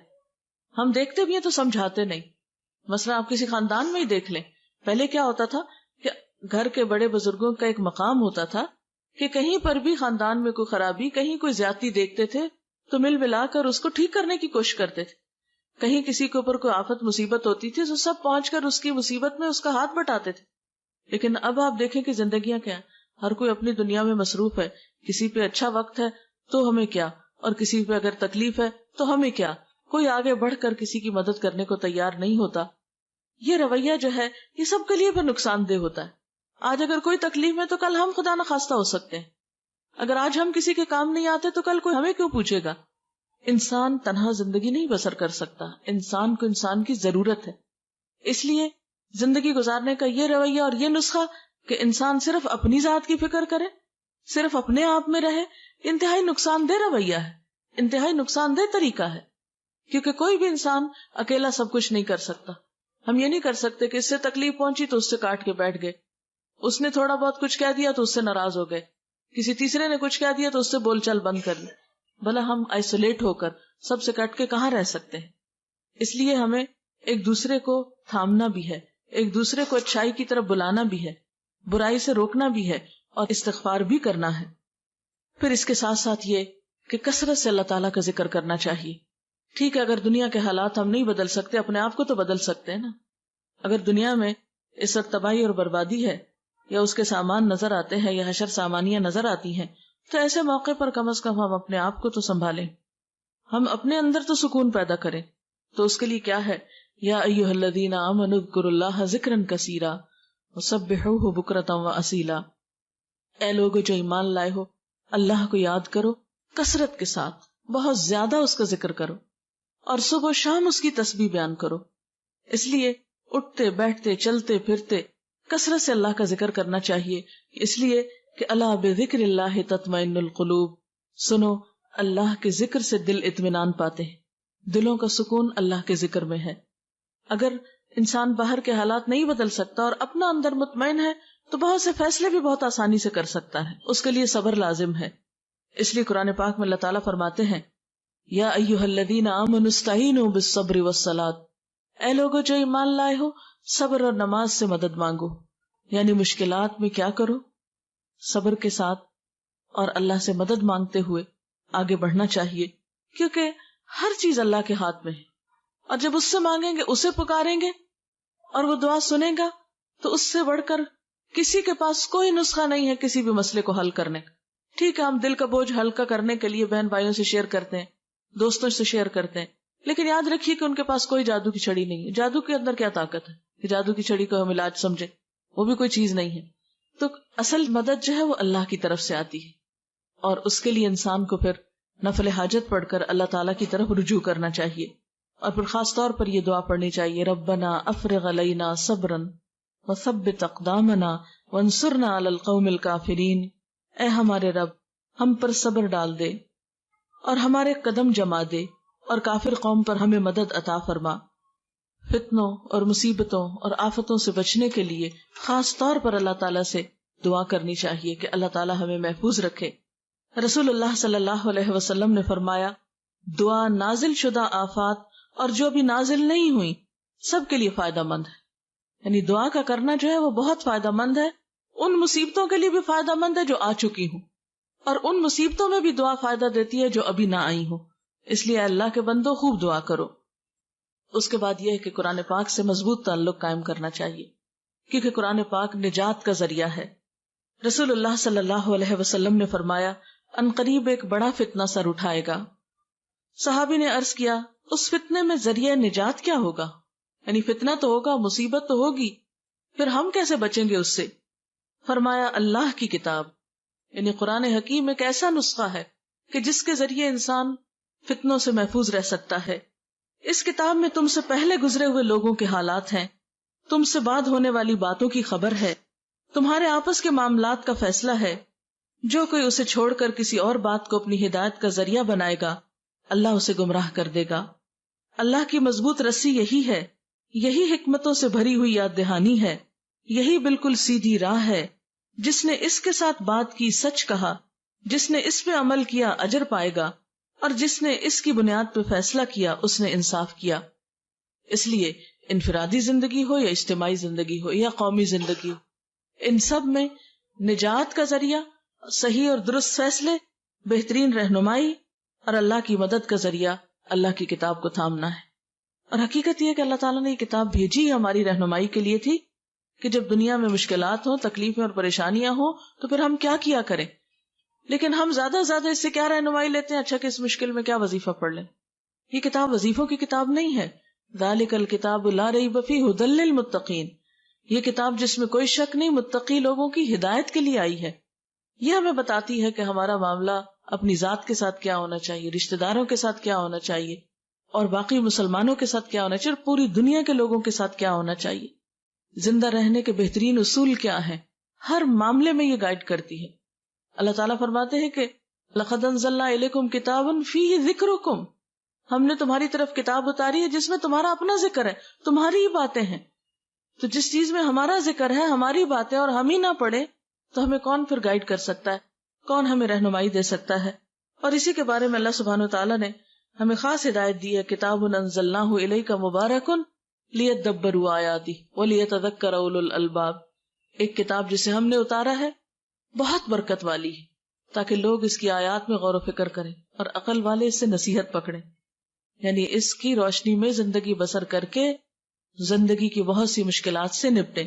ہم دیکھتے بھی ہیں تو سمجھاتے نہیں. مثلا آپ کسی خاندان میں ہی دیکھ لیں، پہلے کیا ہوتا تھا کہ گھر کے بڑے بزرگوں کا ایک مقام ہوتا تھا کہ کہیں پر بھی خاندان میں کوئی خرابی، کہیں کوئی زیادتی دیکھتے تھے تو مل ملا کر اس کو ٹھیک کرنے کی کوشش کرتے تھے. کہیں کسی کے اوپر کوئی آفت مصیبت ہوتی تھی تو سب پہنچ کر اس کی مصیبت میں اس کا ہاتھ بٹاتے تھے. لیکن اب آپ دیکھیں کہ زندگیاں کیا ہیں، ہر کوئی اپنی دنیا میں مصروف ہے. کسی پہ اچھا وقت ہے تو ہمیں کیا، اور کسی پہ اگر تکلیف ہے تو ہمیں کیا. کوئی آگے بڑھ کر کسی کی مدد کرنے کو تیار نہیں ہوتا. یہ رویہ جو ہے یہ سب کے لیے بھی نقصان دہ ہوتا ہے. آج اگر کوئی تکلیف میں تو کل ہم خدا نخواستہ ہو سکتے ہیں. اگر آج ہم کسی کے کام نہیں آتے تو کل کوئی ہمیں کیوں پوچھے گا. انسان تنہا زندگی نہیں بسر کر سکتا، انسان کو انسان کی ضرورت ہے. اس لیے زندگی گزارنے کا یہ رویہ اور یہ نسخہ کہ انسان صرف اپنی ذات کی فکر کرے، صرف اپنے آپ میں رہے، انتہائی نقصان دہ رویہ ہے، انتہائی نقصان دہ طریقہ ہے. کیونکہ کوئی بھی انسان اکیلا سب کچھ نہیں کر سکتا. ہم یہ نہیں کر سکتے کہ اس سے تکلیف پہنچی تو اس سے کاٹ کے بیٹھ گئے، اس نے تھوڑا بہت کچھ کہہ دیا تو اس سے ناراض ہو گئے، کسی تیسرے نے کچھ کہہ دیا تو اس سے بول چال بند کر لی. بھلا ہم آئسولیٹ ہو کر سب سے کٹ کے کہاں رہ سکتے ہیں. اس لیے ہمیں ایک دوسرے کو تھامنا بھی ہے، ایک دوسرے کو اچھائی کی طرف بلانا بھی ہے، برائی سے روکنا بھی ہے، اور استغفار بھی کرنا ہے. پھر اس کے ساتھ ساتھ یہ کہ کثرت سے اللہ تعالیٰ کا ذکر کرنا چاہیے. ٹھیک ہے، اگر دنیا کے حالات ہم نہیں بدل سکتے، اپنے آپ کو تو بدل سکتے ہیں نا. اگر دنیا میں اس وقت تباہی اور بربادی ہے، یا اس کے سامان نظر آتے ہیں، یا حشر سامانیاں نظر آتی ہیں، تو ایسے موقع پر کم از کم ہم اپنے آپ کو تو سنبھالیں، ہم اپنے اندر تو سکون پیدا کریں. تو اس کے لیے کیا ہے، یا ایھا الذین آمنوا اذکروا اللہ ذکرا کثیرا وسبحوہ بکرۃ واصیلا. اے لوگو جو ایمان لائے ہو، اللہ کو یاد کرو کثرت کے ساتھ، بہت زیادہ اس کا ذکر کرو، اور صبح و شام اس کی تسبیح بیان کرو. اس لیے اٹھتے بیٹھتے چلتے پھرتے کثرت سے اللہ کا ذکر کرنا چاہیے. اس لیے کہ الا بذکر اللہ تطمئن القلوب، سنو اللہ کے ذکر سے دل اطمینان پاتے ہیں، دلوں کا سکون اللہ کے ذکر میں ہے. اگر انسان باہر کے حالات نہیں بدل سکتا اور اپنا اندر مطمئن ہے تو بہت سے فیصلے بھی بہت آسانی سے کر سکتا ہے. اس کے لیے صبر لازم ہے. اس لیے قرآن پاک میں اللہ تعالیٰ فرماتے ہیں یا ایھا الذین آمنوا استعینوا بالصبر والصلاۃ. اے لوگو جو ایمان لائے ہو، صبر اور نماز سے مدد مانگو. یعنی مشکلات میں کیا کرو، صبر کے ساتھ اور اللہ سے مدد مانگتے ہوئے آگے بڑھنا چاہیے. کیونکہ ہر چیز اللہ کے ہاتھ میں ہے، اور جب اس سے مانگیں گے، اسے پکاریں گے اور وہ دعا سنے گا، تو اس سے بڑھ کر کسی کے پاس کوئی نسخہ نہیں ہے کسی بھی مسئلے کو حل کرنے کا. ٹھیک ہے، ہم دل کا بوجھ ہلکا کرنے کے لیے بہن بھائیوں سے شیئر کرتے ہیں، دوستوں سے شیئر کرتے ہیں، لیکن یاد رکھیے کہ ان کے پاس کوئی جادو کی چھڑی نہیں ہے. جادو کے اندر کیا طاقت ہے کہ جادو کی چھڑی کو ہم علاج سمجھے؟ وہ بھی کوئی چیز نہیں ہے. تو اصل مدد جو ہے وہ اللہ کی طرف سے آتی ہے، اور اس کے لیے انسان کو پھر نفل حاجت پڑھ کر اللہ تعالیٰ کی طرف رجوع کرنا چاہیے. اور پھر خاص طور پر یہ دعا پڑھنی چاہیے، ربنا افرغ علینا صبرا وثبت اقدامنا وانصرنا علی القوم الکافرین. اے ہمارے رب، ہم پر صبر ڈال دے اور ہمارے قدم جما دے، اور کافر قوم پر ہمیں مدد عطا فرما. فتنوں اور مصیبتوں اور آفتوں سے بچنے کے لیے خاص طور پر اللہ تعالیٰ سے دعا کرنی چاہیے کہ اللہ تعالیٰ ہمیں محفوظ رکھے. رسول اللہ صلی اللہ علیہ وسلم نے فرمایا، دعا نازل شدہ آفات اور جو بھی نازل نہیں ہوئی سب کے لیے فائدہ مند ہے. یعنی دعا کا کرنا جو ہے وہ بہت فائدہ مند ہے. ان مصیبتوں کے لیے بھی فائدہ مند ہے جو آ چکی ہوں، اور ان مصیبتوں میں بھی دعا فائدہ دیتی ہے جو ابھی نہ آئی ہوں. اس لیے اللہ کے بندو خوب دعا کرو. اس کے بعد یہ ہے کہ قرآن پاک سے مضبوط تعلق قائم کرنا چاہیے، کیونکہ قرآن پاک نجات کا ذریعہ ہے. رسول اللہ صلی اللہ علیہ وسلم نے فرمایا، ان قریب ایک بڑا فتنہ سر اٹھائے گا. صحابی نے عرض کیا، اس فتنے میں ذریعہ نجات کیا ہوگا؟ یعنی فتنہ تو ہوگا، مصیبت تو ہوگی، پھر ہم کیسے بچیں گے اس سے؟ فرمایا، اللہ کی کتاب. یعنی قرآن حکیم ایک ایسا نسخہ ہے کہ جس کے ذریعے انسان فتنوں سے محفوظ رہ سکتا ہے. اس کتاب میں تم سے پہلے گزرے ہوئے لوگوں کے حالات ہیں، تم سے بعد ہونے والی باتوں کی خبر ہے، تمہارے آپس کے معاملات کا فیصلہ ہے. جو کوئی اسے چھوڑ کر کسی اور بات کو اپنی ہدایت کا ذریعہ بنائے گا اللہ اسے گمراہ کر دے گا. اللہ کی مضبوط رسی یہی ہے، یہی حکمتوں سے بھری ہوئی یاد دہانی ہے، یہی بالکل سیدھی راہ ہے. جس نے اس کے ساتھ بات کی سچ کہا، جس نے اس پہ عمل کیا اجر پائے گا، اور جس نے اس کی بنیاد پہ فیصلہ کیا اس نے انصاف کیا. اس لیے انفرادی زندگی ہو یا اجتماعی زندگی ہو یا قومی زندگی ہو، ان سب میں نجات کا ذریعہ صحیح اور درست فیصلے، بہترین رہنمائی اور اللہ کی مدد کا ذریعہ اللہ کی کتاب کو تھامنا ہے. اور حقیقت یہ کہ اللہ تعالیٰ نے یہ کتاب بھیجی ہماری رہنمائی کے لیے تھی کہ جب دنیا میں مشکلات ہوں، تکلیفیں اور پریشانیاں ہوں تو پھر ہم کیا کیا کریں. لیکن ہم زیادہ سے زیادہ اس سے کیا رہنمائی لیتے ہیں؟ اچھا کہ اس مشکل میں کیا وظیفہ پڑھ لیں. یہ کتاب وظیفوں کی کتاب نہیں ہے. ذالک الکتاب لا ریب فیہ ھدی للمتقین، یہ کتاب جس میں کوئی شک نہیں متقی لوگوں کی ہدایت کے لیے آئی ہے. یہ ہمیں بتاتی ہے کہ ہمارا معاملہ اپنی ذات کے ساتھ کیا ہونا چاہیے، رشتہ داروں کے ساتھ کیا ہونا چاہیے، اور باقی مسلمانوں کے ساتھ کیا ہونا چاہیے، اور پوری دنیا کے لوگوں کے ساتھ کیا ہونا چاہیے. زندہ رہنے کے بہترین اصول کیا ہیں، ہر معاملے میں یہ گائیڈ کرتی ہے. اللہ تعالیٰ فرماتے ہیں کہ لَقَدْ أَنزَلْنَا إِلَيْكُمْ كِتَابًا فِيهِ ذِكْرُكُمْ، ہم نے تمہاری طرف کتاب اتاری ہے جس میں تمہارا اپنا ذکر ہے، تمہاری ہی باتیں ہیں. تو جس چیز میں ہمارا ذکر ہے، ہماری باتیں، اور ہم ہی نہ پڑھے تو ہمیں کون پھر گائیڈ کر سکتا ہے، کون ہمیں رہنمائی دے سکتا ہے. اور اسی کے بارے میں اللہ سبحانہ وتعالیٰ نے ہمیں خاص ہدایت دی ہے، کتاب انزلناہ الیک مبارک لیدبروا آیاتہ ولیتذکر اولو الالباب، ایک کتاب جسے ہم نے اتارا ہے بہت برکت والی ہے تاکہ لوگ اس کی آیات میں غور و فکر کریں اور عقل والے اس سے نصیحت پکڑیں، یعنی اس کی روشنی میں زندگی بسر کر کے زندگی کی بہت سی مشکلات سے نپٹیں.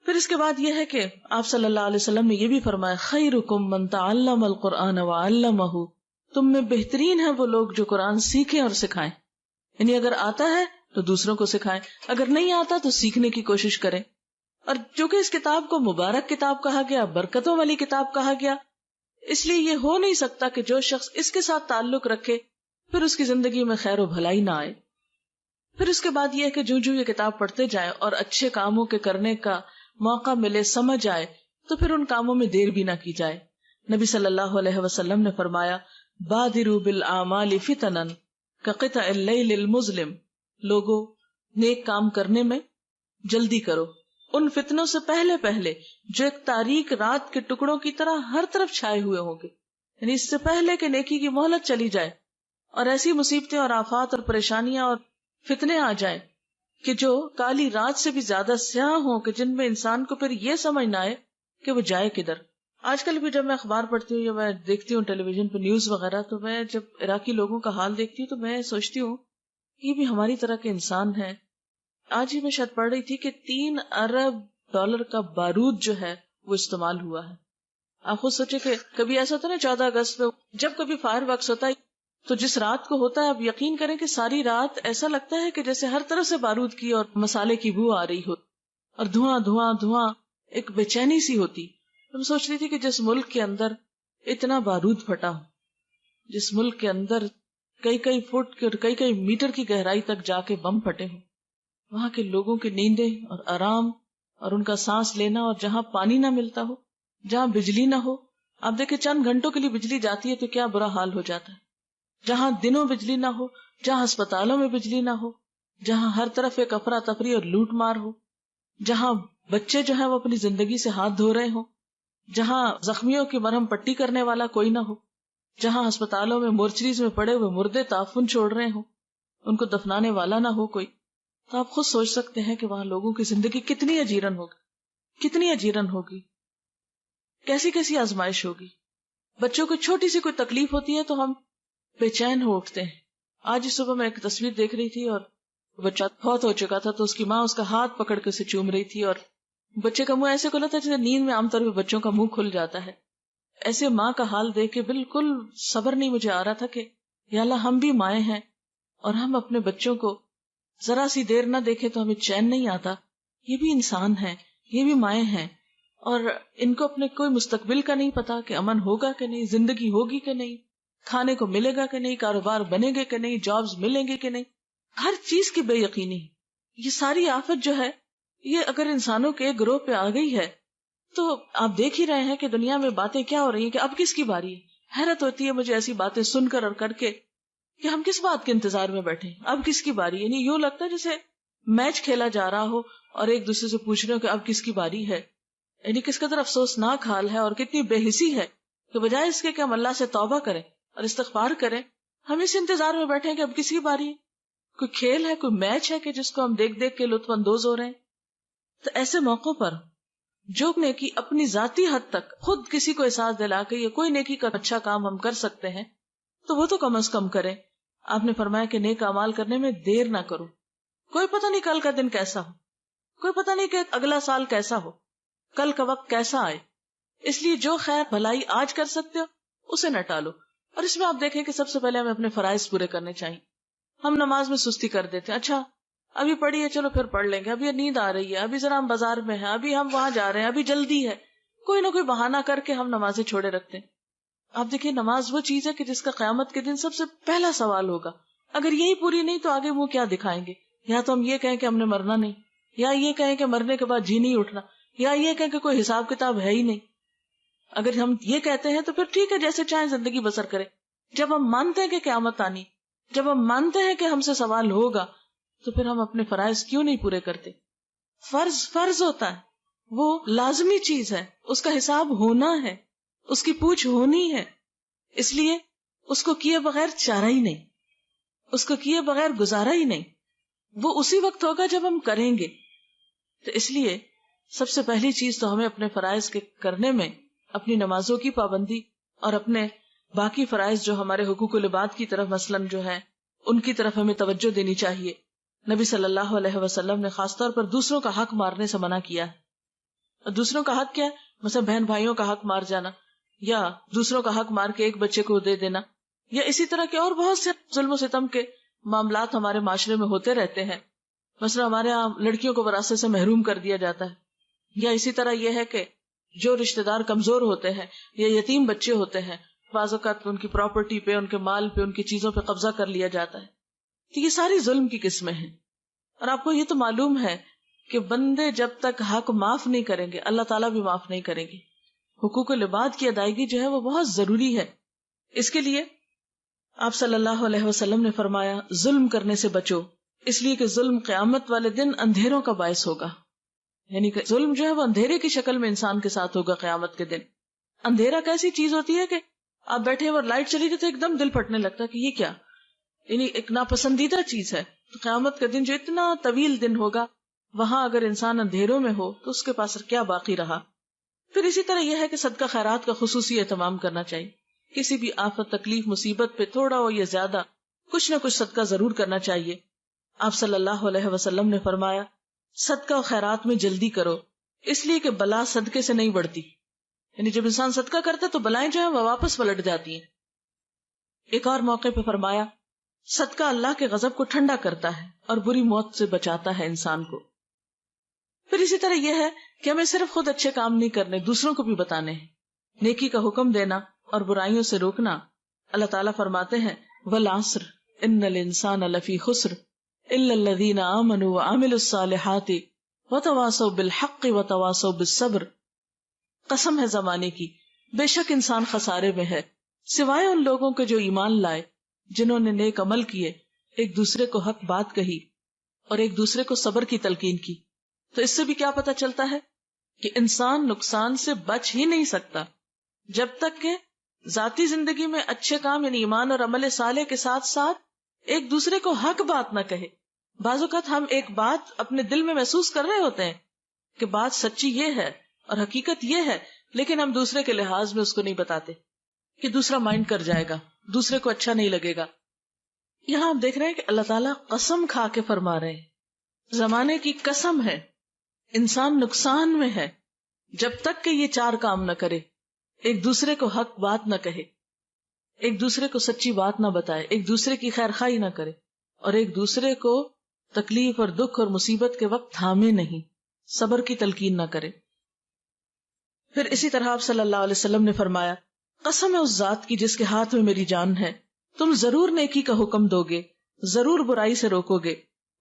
پھر اس کے بعد یہ ہے کہ آپ صلی اللہ علیہ وسلم نے یہ بھی فرمایا، خیرکم من تعلم القرآن وعلمہ، تم میں بہترین ہے وہ لوگ جو قرآن سیکھیں اور سکھائیں. یعنی اگر آتا ہے تو دوسروں کو سکھائیں، اگر نہیں آتا تو سیکھنے کی کوشش کریں. اور چونکہ اس کتاب کو مبارک کتاب کہا گیا، برکتوں والی کتاب کہا گیا، اس لیے یہ ہو نہیں سکتا کہ جو شخص اس کے ساتھ تعلق رکھے پھر اس کی زندگی میں خیر و بھلائی نہ آئے. پھر اس کے بعد یہ ہے کہ جو یہ کتاب پڑھتے جائیں اور اچھے کاموں کے کرنے کا موقع ملے، سمجھ آئے، تو پھر ان کاموں میں دیر بھی نہ کی جائے. نبی صلی اللہ علیہ وسلم نے فرمایا، بادروا بالاعمال فتنا کقطع اللیل المظلم، لوگو نیک کام کرنے میں جلدی کرو ان فتنوں سے پہلے پہلے جو ایک تاریک رات کے ٹکڑوں کی طرح ہر طرف چھائے ہوئے ہوں گے. یعنی اس سے پہلے کہ نیکی کی مہلت چلی جائے اور ایسی مصیبتیں اور آفات اور پریشانیاں اور فتنے آ جائیں کہ جو کالی رات سے بھی زیادہ سیاہ ہوں، کہ جن میں انسان کو پھر یہ سمجھ نہ آئے کہ وہ جائے کدھر. آج کل بھی جب میں اخبار پڑھتی ہوں یا میں دیکھتی ہوں ٹیلی ویژن پہ نیوز وغیرہ، تو میں جب عراقی لوگوں کا حال دیکھتی ہوں تو میں سوچتی ہوں یہ بھی ہماری طرح کے انسان ہیں. آج ہی میں شاید پڑھ رہی تھی کہ 3 ارب ڈالر کا بارود جو ہے وہ استعمال ہوا ہے. آپ خود سوچے کہ کبھی ایسا ہوتا ہے نا 14 اگست میں جب کبھی فائر ورکس ہوتا ہے تو جس رات کو ہوتا ہے آپ یقین کریں کہ ساری رات ایسا لگتا ہے کہ جیسے ہر طرف سے بارود کی اور مسالے کی بو آ رہی ہو اور دھواں دھواں دھواں، ایک بے چینی سی ہوتی. میں سوچ رہی تھی کہ جس ملک کے اندر اتنا بارود پھٹا ہو، جس ملک کے اندر کئی فٹ اور کئی میٹر کی گہرائی تک جا کے بم پھٹے ہوں، وہاں کے لوگوں کی نیندیں اور آرام اور ان کا سانس لینا، اور جہاں پانی نہ ملتا ہو، جہاں بجلی نہ ہو، آپ دیکھیں چند گھنٹوں کے لیے بجلی جاتی ہے تو کیا برا حال ہو جاتا ہے. جہاں دنوں بجلی نہ ہو، جہاں اسپتالوں میں بجلی نہ ہو، جہاں ہر طرف ایک افراتفری اور لوٹ مار ہو، جہاں بچے جو ہیں وہ اپنی زندگی سے ہاتھ دھو رہے ہوں، جہاں زخمیوں کی مرہم پٹی کرنے والا کوئی نہ ہو، جہاں اسپتالوں میں مورچریز میں پڑے ہوئے مردے تعفن چھوڑ رہے ہوں، ان کو دفنانے والا نہ ہو کوئی، تو آپ خود سوچ سکتے ہیں کہ وہاں لوگوں کی زندگی کتنی اجیرن ہوگی، کتنی اجیرن ہوگی، کیسی کیسی آزمائش ہوگی. بچوں کو چھوٹی سی کوئی تکلیف ہوتی ہے تو ہم بے چین ہو اٹھتے ہیں. آج ہی صبح میں ایک تصویر دیکھ رہی تھی اور بچہ بہت ہو چکا تھا تو اس کی ماں اس کا ہاتھ پکڑ کے اسے چوم رہی تھی، اور بچے کا منہ ایسے کھلا تھا جیسے نیند میں عام طور پہ بچوں کا منہ کھل جاتا ہے. ایسے ماں کا حال دیکھ کے بالکل صبر نہیں مجھے آ رہا تھا کہ یا اللہ ہم بھی مائیں ہیں اور ہم اپنے بچوں کو ذرا سی دیر نہ دیکھے تو ہمیں چین نہیں آتا. یہ بھی انسان ہیں، یہ بھی مائیں ہیں، اور ان کو اپنے کوئی مستقبل کا نہیں پتا کہ امن ہوگا کہ نہیں، زندگی ہوگی کہ نہیں، کھانے کو ملے گا کہ نہیں، کاروبار بنے گے کہ نہیں، جابز ملیں گے کہ نہیں، ہر چیز کی بے یقینی. یہ ساری آفت جو ہے یہ اگر انسانوں کے ایک گروہ پہ آ گئی ہے تو آپ دیکھ ہی رہے ہیں کہ دنیا میں باتیں کیا ہو رہی ہیں کہ اب کس کی باری ہے. حیرت ہوتی ہے مجھے ایسی باتیں سن کر اور کر کے کہ ہم کس بات کے انتظار میں بیٹھے ہیں، اب کس کی باری. یعنی یوں لگتا ہے جیسے میچ کھیلا جا رہا ہو اور ایک دوسرے سے پوچھ رہے ہو کہ اب کس کی باری ہے. یعنی کس قدر افسوسناک حال ہے اور کتنی بے حسی ہے کہ بجائے اس کے کہ ہم اللہ سے توبہ کریں اور استغفار کریں، ہم اس انتظار میں بیٹھے ہیں کہ اب کس کی باری ہے. کوئی کھیل ہے، کوئی میچ ہے کہ جس کو ہم دیکھ دیکھ کے لطف اندوز ہو رہے ہیں. تو ایسے موقعوں پر جو نیکی اپنی ذاتی حد تک خود کسی کو احساس دلا کے یا کوئی نیکی کا اچھا کام ہم کر سکتے ہیں تو وہ تو کم از کم کریں. آپ نے فرمایا کہ نیک اعمال کرنے میں دیر نہ کرو. کوئی پتہ نہیں کل کا دن کیسا ہو، کوئی پتہ نہیں کہ اگلا سال کیسا ہو، کل کا وقت کیسا آئے. اس لیے جو خیر بھلائی آج کر سکتے ہو اسے نہ ٹالو. اور اس میں آپ دیکھیں کہ سب سے پہلے ہمیں اپنے فرائض پورے کرنے چاہیے. ہم نماز میں سستی کر دیتے ہیں، اچھا ابھی پڑھی ہے چلو پھر پڑھ لیں گے، ابھی نیند آ رہی ہے، ابھی ذرا ہم بازار میں ہیں، ابھی ہم وہاں جا رہے ہیں، ابھی جلدی ہے، کوئی نہ کوئی بہانہ کر کے ہم نمازیں چھوڑے رکھتے ہیں. آپ دیکھیں نماز وہ چیز ہے کہ جس کا قیامت کے دن سب سے پہلا سوال ہوگا. اگر یہی پوری نہیں تو آگے وہ کیا دکھائیں گے؟ یا تو ہم یہ کہیں کہ ہم نے مرنا نہیں، یا یہ کہیں کہ مرنے کے بعد جی نہیں اٹھنا، یا یہ کہیں کہ کوئی حساب کتاب ہے ہی نہیں. اگر ہم یہ کہتے ہیں تو پھر ٹھیک ہے، جیسے چاہیں زندگی بسر کرے. جب ہم مانتے ہیں کہ قیامت آنی، جب ہم مانتے ہیں کہ ہم سے سوال ہوگا، تو پھر ہم اپنے فرائض کیوں نہیں پورے کرتے؟ فرض ہوتا ہے، وہ لازمی چیز ہے، اس کا حساب ہونا ہے، اس کی پوچھ ہونی ہے. اس لیے اس کو کیے بغیر چارہ ہی نہیں، اس کو کیے بغیر گزارا ہی نہیں. وہ اسی وقت ہوگا جب ہم کریں گے. تو اس لیے سب سے پہلی چیز تو ہمیں اپنے فرائض کے کرنے میں اپنی نمازوں کی پابندی اور اپنے باقی فرائض جو ہمارے حقوق العباد کی طرف مثلاً جو ہے ان کی طرف ہمیں توجہ دینی چاہیے. نبی صلی اللہ علیہ وسلم نے خاص طور پر دوسروں کا حق مارنے سے منع کیا ہے. اور دوسروں کا حق کیا ہے؟ مثلا بہن بھائیوں کا حق مار جانا، یا دوسروں کا حق مار کے ایک بچے کو دے دینا، یا اسی طرح کے اور بہت سے ظلم و ستم کے معاملات ہمارے معاشرے میں ہوتے رہتے ہیں. مثلا ہمارے یہاں لڑکیوں کو وراثت سے محروم کر دیا جاتا ہے، یا اسی طرح یہ ہے کہ جو رشتہ دار کمزور ہوتے ہیں یا یتیم بچے ہوتے ہیں، بعض اوقات ان کی پراپرٹی پہ، ان کے مال پہ، ان کی چیزوں پہ قبضہ کر لیا جاتا ہے. تو یہ ساری ظلم کی قسمیں ہیں. اور آپ کو یہ تو معلوم ہے کہ بندے جب تک حق معاف نہیں کریں گے اللہ تعالیٰ بھی معاف نہیں کریں گے. حقوق العباد کی ادائیگی جو ہے وہ بہت ضروری ہے. اس کے لیے آپ صلی اللہ علیہ وسلم نے فرمایا ظلم کرنے سے بچو، اس لیے کہ ظلم قیامت والے دن اندھیروں کا باعث ہوگا. یعنی کہ ظلم جو ہے وہ اندھیرے کی شکل میں انسان کے ساتھ ہوگا قیامت کے دن. اندھیرا کیسی چیز ہوتی ہے کہ آپ بیٹھے اور لائٹ چلی گئی تو ایک دم دل پھٹنے لگتا ہے کہ یہ کیا، یعنی ایک ناپسندیدہ چیز ہے. تو قیامت کا دن جو اتنا طویل دن ہوگا، وہاں اگر انسان اندھیروں میں ہو تو اس کے پاس کیا باقی رہا. پھر اسی طرح یہ ہے کہ صدقہ خیرات کا خصوصی اہتمام کرنا چاہیے. کسی بھی آفت، تکلیف، مصیبت پہ تھوڑا ہو یا زیادہ کچھ نہ کچھ صدقہ ضرور کرنا چاہیے. آپ صلی اللہ علیہ وسلم نے فرمایا صدقہ و خیرات میں جلدی کرو، اس لیے کہ بلا صدقے سے نہیں بڑھتی. یعنی جب انسان صدقہ کرتا ہے تو بلائیں جو ہیں وہ واپس پلٹ جاتی ہیں. ایک اور موقع پہ فرمایا صدقہ اللہ کے غضب کو ٹھنڈا کرتا ہے اور بری موت سے بچاتا ہے انسان کو. پھر اسی طرح یہ ہے کہ ہمیں صرف خود اچھے کام نہیں کرنے، دوسروں کو بھی بتانے ہیں. نیکی کا حکم دینا اور برائیوں سے روکنا. اللہ تعالیٰ فرماتے ہیں والعصر ان الانسان لفی خسر الا الذین آمنوا وعملوا الصالحات وتواصوا بالحق وتواصوا بالصبر. قسم ہے زمانے کی، بے شک انسان خسارے میں ہے سوائے ان لوگوں کے جو ایمان لائے، جنہوں نے نیک عمل کیے، ایک دوسرے کو حق بات کہی اور ایک دوسرے کو صبر کی تلقین کی. تو اس سے بھی کیا پتہ چلتا ہے کہ انسان نقصان سے بچ ہی نہیں سکتا جب تک کہ ذاتی زندگی میں اچھے کام یعنی ایمان اور عمل صالح کے ساتھ ساتھ ایک دوسرے کو حق بات نہ کہے. بعض اوقات ہم ایک بات اپنے دل میں محسوس کر رہے ہوتے ہیں کہ بات سچی یہ ہے اور حقیقت یہ ہے، لیکن ہم دوسرے کے لحاظ میں اس کو نہیں بتاتے کہ دوسرا مائنڈ کر جائے گا، دوسرے کو اچھا نہیں لگے گا. یہاں آپ دیکھ رہے ہیں کہ اللہ تعالیٰ قسم کھا کے فرما رہے ہیں، زمانے کی قسم ہے، انسان نقصان میں ہے جب تک کہ یہ چار کام نہ کرے. ایک دوسرے کو حق بات نہ کہے، ایک دوسرے کو سچی بات نہ بتائے، ایک دوسرے کی خیر خواہی نہ کرے، اور ایک دوسرے کو تکلیف اور دکھ اور مصیبت کے وقت تھامے نہیں، صبر کی تلقین نہ کرے. پھر اسی طرح آپ صلی اللہ علیہ وسلم نے فرمایا، قسم ہے اس ذات کی جس کے ہاتھ میں میری جان ہے، تم ضرور نیکی کا حکم دو گے، ضرور برائی سے روکو گے،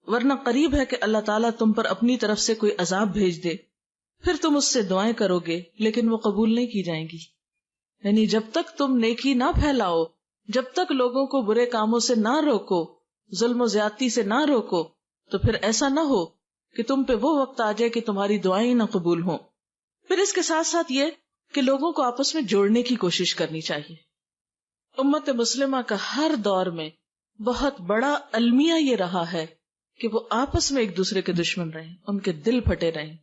ورنہ قریب ہے کہ اللہ تعالیٰ تم پر اپنی طرف سے کوئی عذاب بھیج دے، پھر تم اس سے دعائیں کرو گے لیکن وہ قبول نہیں کی جائیں گی۔ یعنی جب تک تم نیکی نہ پھیلاؤ، جب تک لوگوں کو برے کاموں سے نہ روکو، ظلم و زیادتی سے نہ روکو، تو پھر ایسا نہ ہو کہ تم پہ وہ وقت آ جائے کہ تمہاری دعائیں نہ قبول ہوں۔ پھر اس کے ساتھ ساتھ یہ کہ لوگوں کو آپس میں جوڑنے کی کوشش کرنی چاہیے۔ امت مسلمہ کا ہر دور میں بہت بڑا المیہ یہ رہا ہے کہ وہ آپس میں ایک دوسرے کے دشمن رہیں، ان کے دل پھٹے رہیں،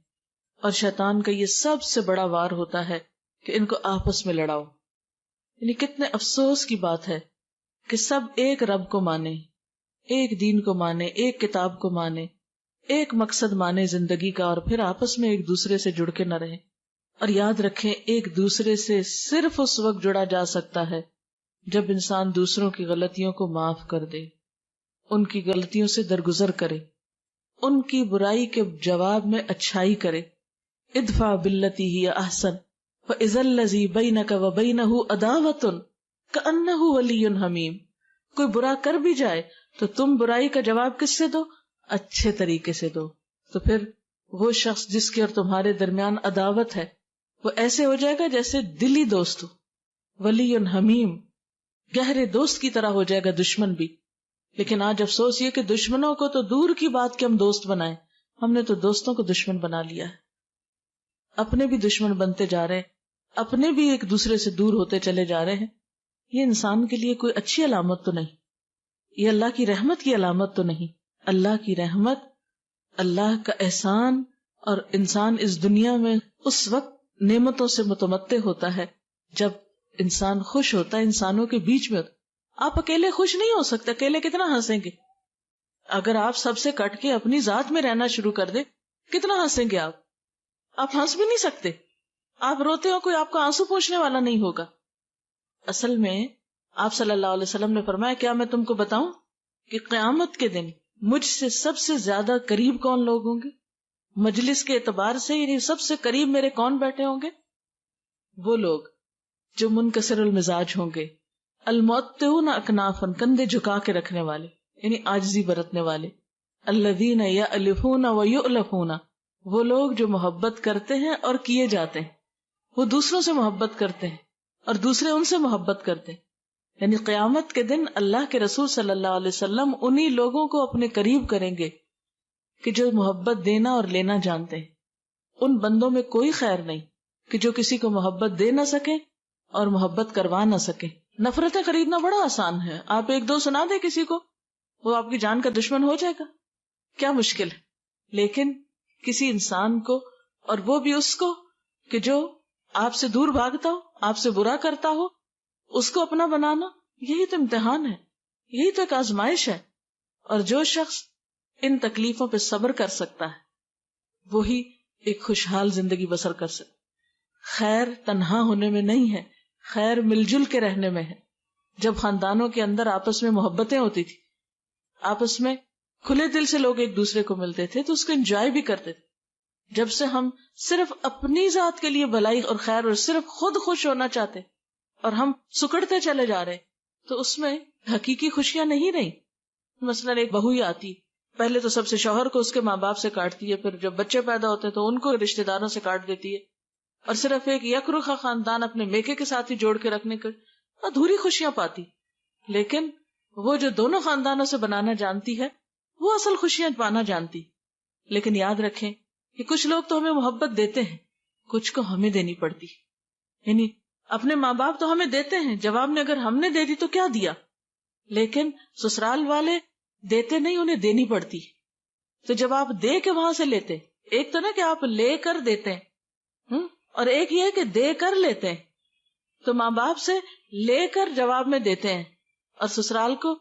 اور شیطان کا یہ سب سے بڑا وار ہوتا ہے کہ ان کو آپس میں لڑاؤ۔ یعنی کتنے افسوس کی بات ہے کہ سب ایک رب کو مانے، ایک دین کو مانے، ایک کتاب کو مانے، ایک مقصد مانے زندگی کا، اور پھر آپس میں ایک دوسرے سے جڑ کے نہ رہیں۔ اور یاد رکھیں، ایک دوسرے سے صرف اس وقت جڑا جا سکتا ہے جب انسان دوسروں کی غلطیوں کو معاف کر دے، ان کی غلطیوں سے درگزر کرے، ان کی برائی کے جواب میں اچھائی کرے۔ ادفع باللتی ہی احسن فاذا الذی بینک وبینہ عداوۃ کأنہ ولی حمیم۔ کوئی برا کر بھی جائے تو تم برائی کا جواب کس سے دو؟ اچھے طریقے سے دو، تو پھر وہ شخص جس کے اور تمہارے درمیان عداوت ہے وہ ایسے ہو جائے گا جیسے دلی دوست ہو، ولی حمیم، گہرے دوست کی طرح ہو جائے گا دشمن بھی۔ لیکن آج افسوس یہ کہ دشمنوں کو تو دور کی بات کہ ہم دوست بنائیں، ہم نے تو دوستوں کو دشمن بنا لیا ہے، اپنے بھی دشمن بنتے جا رہے ہیں، اپنے بھی ایک دوسرے سے دور ہوتے چلے جا رہے ہیں۔ یہ انسان کے لیے کوئی اچھی علامت تو نہیں، یہ اللہ کی رحمت کی علامت تو نہیں۔ اللہ کی رحمت، اللہ کا احسان، اور انسان اس دنیا میں اس وقت نعمتوں سے متمتع ہوتا ہے جب انسان خوش ہوتا ہے، انسانوں کے بیچ میں ہوتا۔ آپ اکیلے خوش نہیں ہو سکتے، اکیلے کتنا ہنسیں گے؟ اگر آپ سب سے کٹ کے اپنی ذات میں رہنا شروع کر دیں، کتنا ہنسیں گے آپ ہنس بھی نہیں سکتے۔ آپ روتے ہو، کوئی آپ کو آنسو پوچھنے والا نہیں ہوگا۔ اصل میں آپ صلی اللہ علیہ وسلم نے فرمایا، کیا میں تم کو بتاؤں کہ قیامت کے دن مجھ سے سب سے زیادہ قریب کون لوگ ہوں گے؟ مجلس کے اعتبار سے یعنی سب سے قریب میرے کون بیٹھے ہوں گے؟ وہ لوگ جو منکسر المزاج ہوں گے، المعطئون اکنافا، کندھے جھکا کے رکھنے والے، یعنی عاجزی برتنے والے، الذین یألفون ویؤلفون، وہ لوگ جو محبت کرتے ہیں اور کیے جاتے ہیں، وہ دوسروں سے محبت کرتے ہیں اور دوسرے ان سے محبت کرتے ہیں۔ یعنی قیامت کے دن اللہ کے رسول صلی اللہ علیہ وسلم انہی لوگوں کو اپنے قریب کریں گے کہ جو محبت دینا اور لینا جانتے ہیں۔ ان بندوں میں کوئی خیر نہیں کہ جو کسی کو محبت دے نہ سکے اور محبت کروا نہ سکے۔ نفرتیں خریدنا بڑا آسان ہے، آپ ایک دو سنا دیں کسی کو، وہ آپ کی جان کا دشمن ہو جائے گا، کیا مشکل ہے۔ لیکن کسی انسان کو، اور وہ بھی اس کو کہ جو آپ سے دور بھاگتا ہو، آپ سے برا کرتا ہو، اس کو اپنا بنانا، یہی تو امتحان ہے، یہی تو ایک آزمائش ہے۔ اور جو شخص ان تکلیفوں پہ صبر کر سکتا ہے وہی ایک خوشحال زندگی بسر کر سکتا۔ خیر تنہا ہونے میں نہیں ہے، خیر مل جل کے رہنے میں ہے۔ جب خاندانوں کے اندر آپس میں محبتیں ہوتی تھی، آپس میں کھلے دل سے لوگ ایک دوسرے کو ملتے تھے تو اس کو انجوائے بھی کرتے تھے۔ جب سے ہم صرف اپنی ذات کے لیے بھلائی اور خیر اور صرف خود خوش ہونا چاہتے اور ہم سکڑتے چلے جا رہے، تو اس میں حقیقی خوشیاں نہیں رہی۔ مثلا ایک بہو ہی آتی، پہلے تو سب سے شوہر کو اس کے ماں باپ سے کاٹتی ہے، پھر جب بچے پیدا ہوتے ہیں تو ان کو رشتہ داروں سے کاٹ دیتی ہے، اور صرف ایک یکرخا خاندان اپنے میکے کے ساتھ ہی جوڑ کے رکھنے کے ادھوری خوشیاں پاتی۔ لیکن وہ جو دونوں خاندانوں سے بنانا جانتی ہے وہ اصل خوشیاں پانا جانتی۔ لیکن یاد رکھیں کہ کچھ لوگ تو ہمیں محبت دیتے ہیں، کچھ کو ہمیں دینی پڑتی۔ یعنی اپنے ماں باپ تو ہمیں دیتے ہیں، جواب میں اگر ہم نے دے دی تو کیا دیا، لیکن سسرال والے دیتے نہیں، انہیں دینی پڑتی۔ تو جب آپ دے کے وہاں سے لیتے، ایک تو نا کہ آپ لے کر دیتے ہیں، اور ایک یہ کہ دے کر لیتے ہیں، تو ماں باپ سے لے کر جواب میں دیتے ہیں اور سسرال کو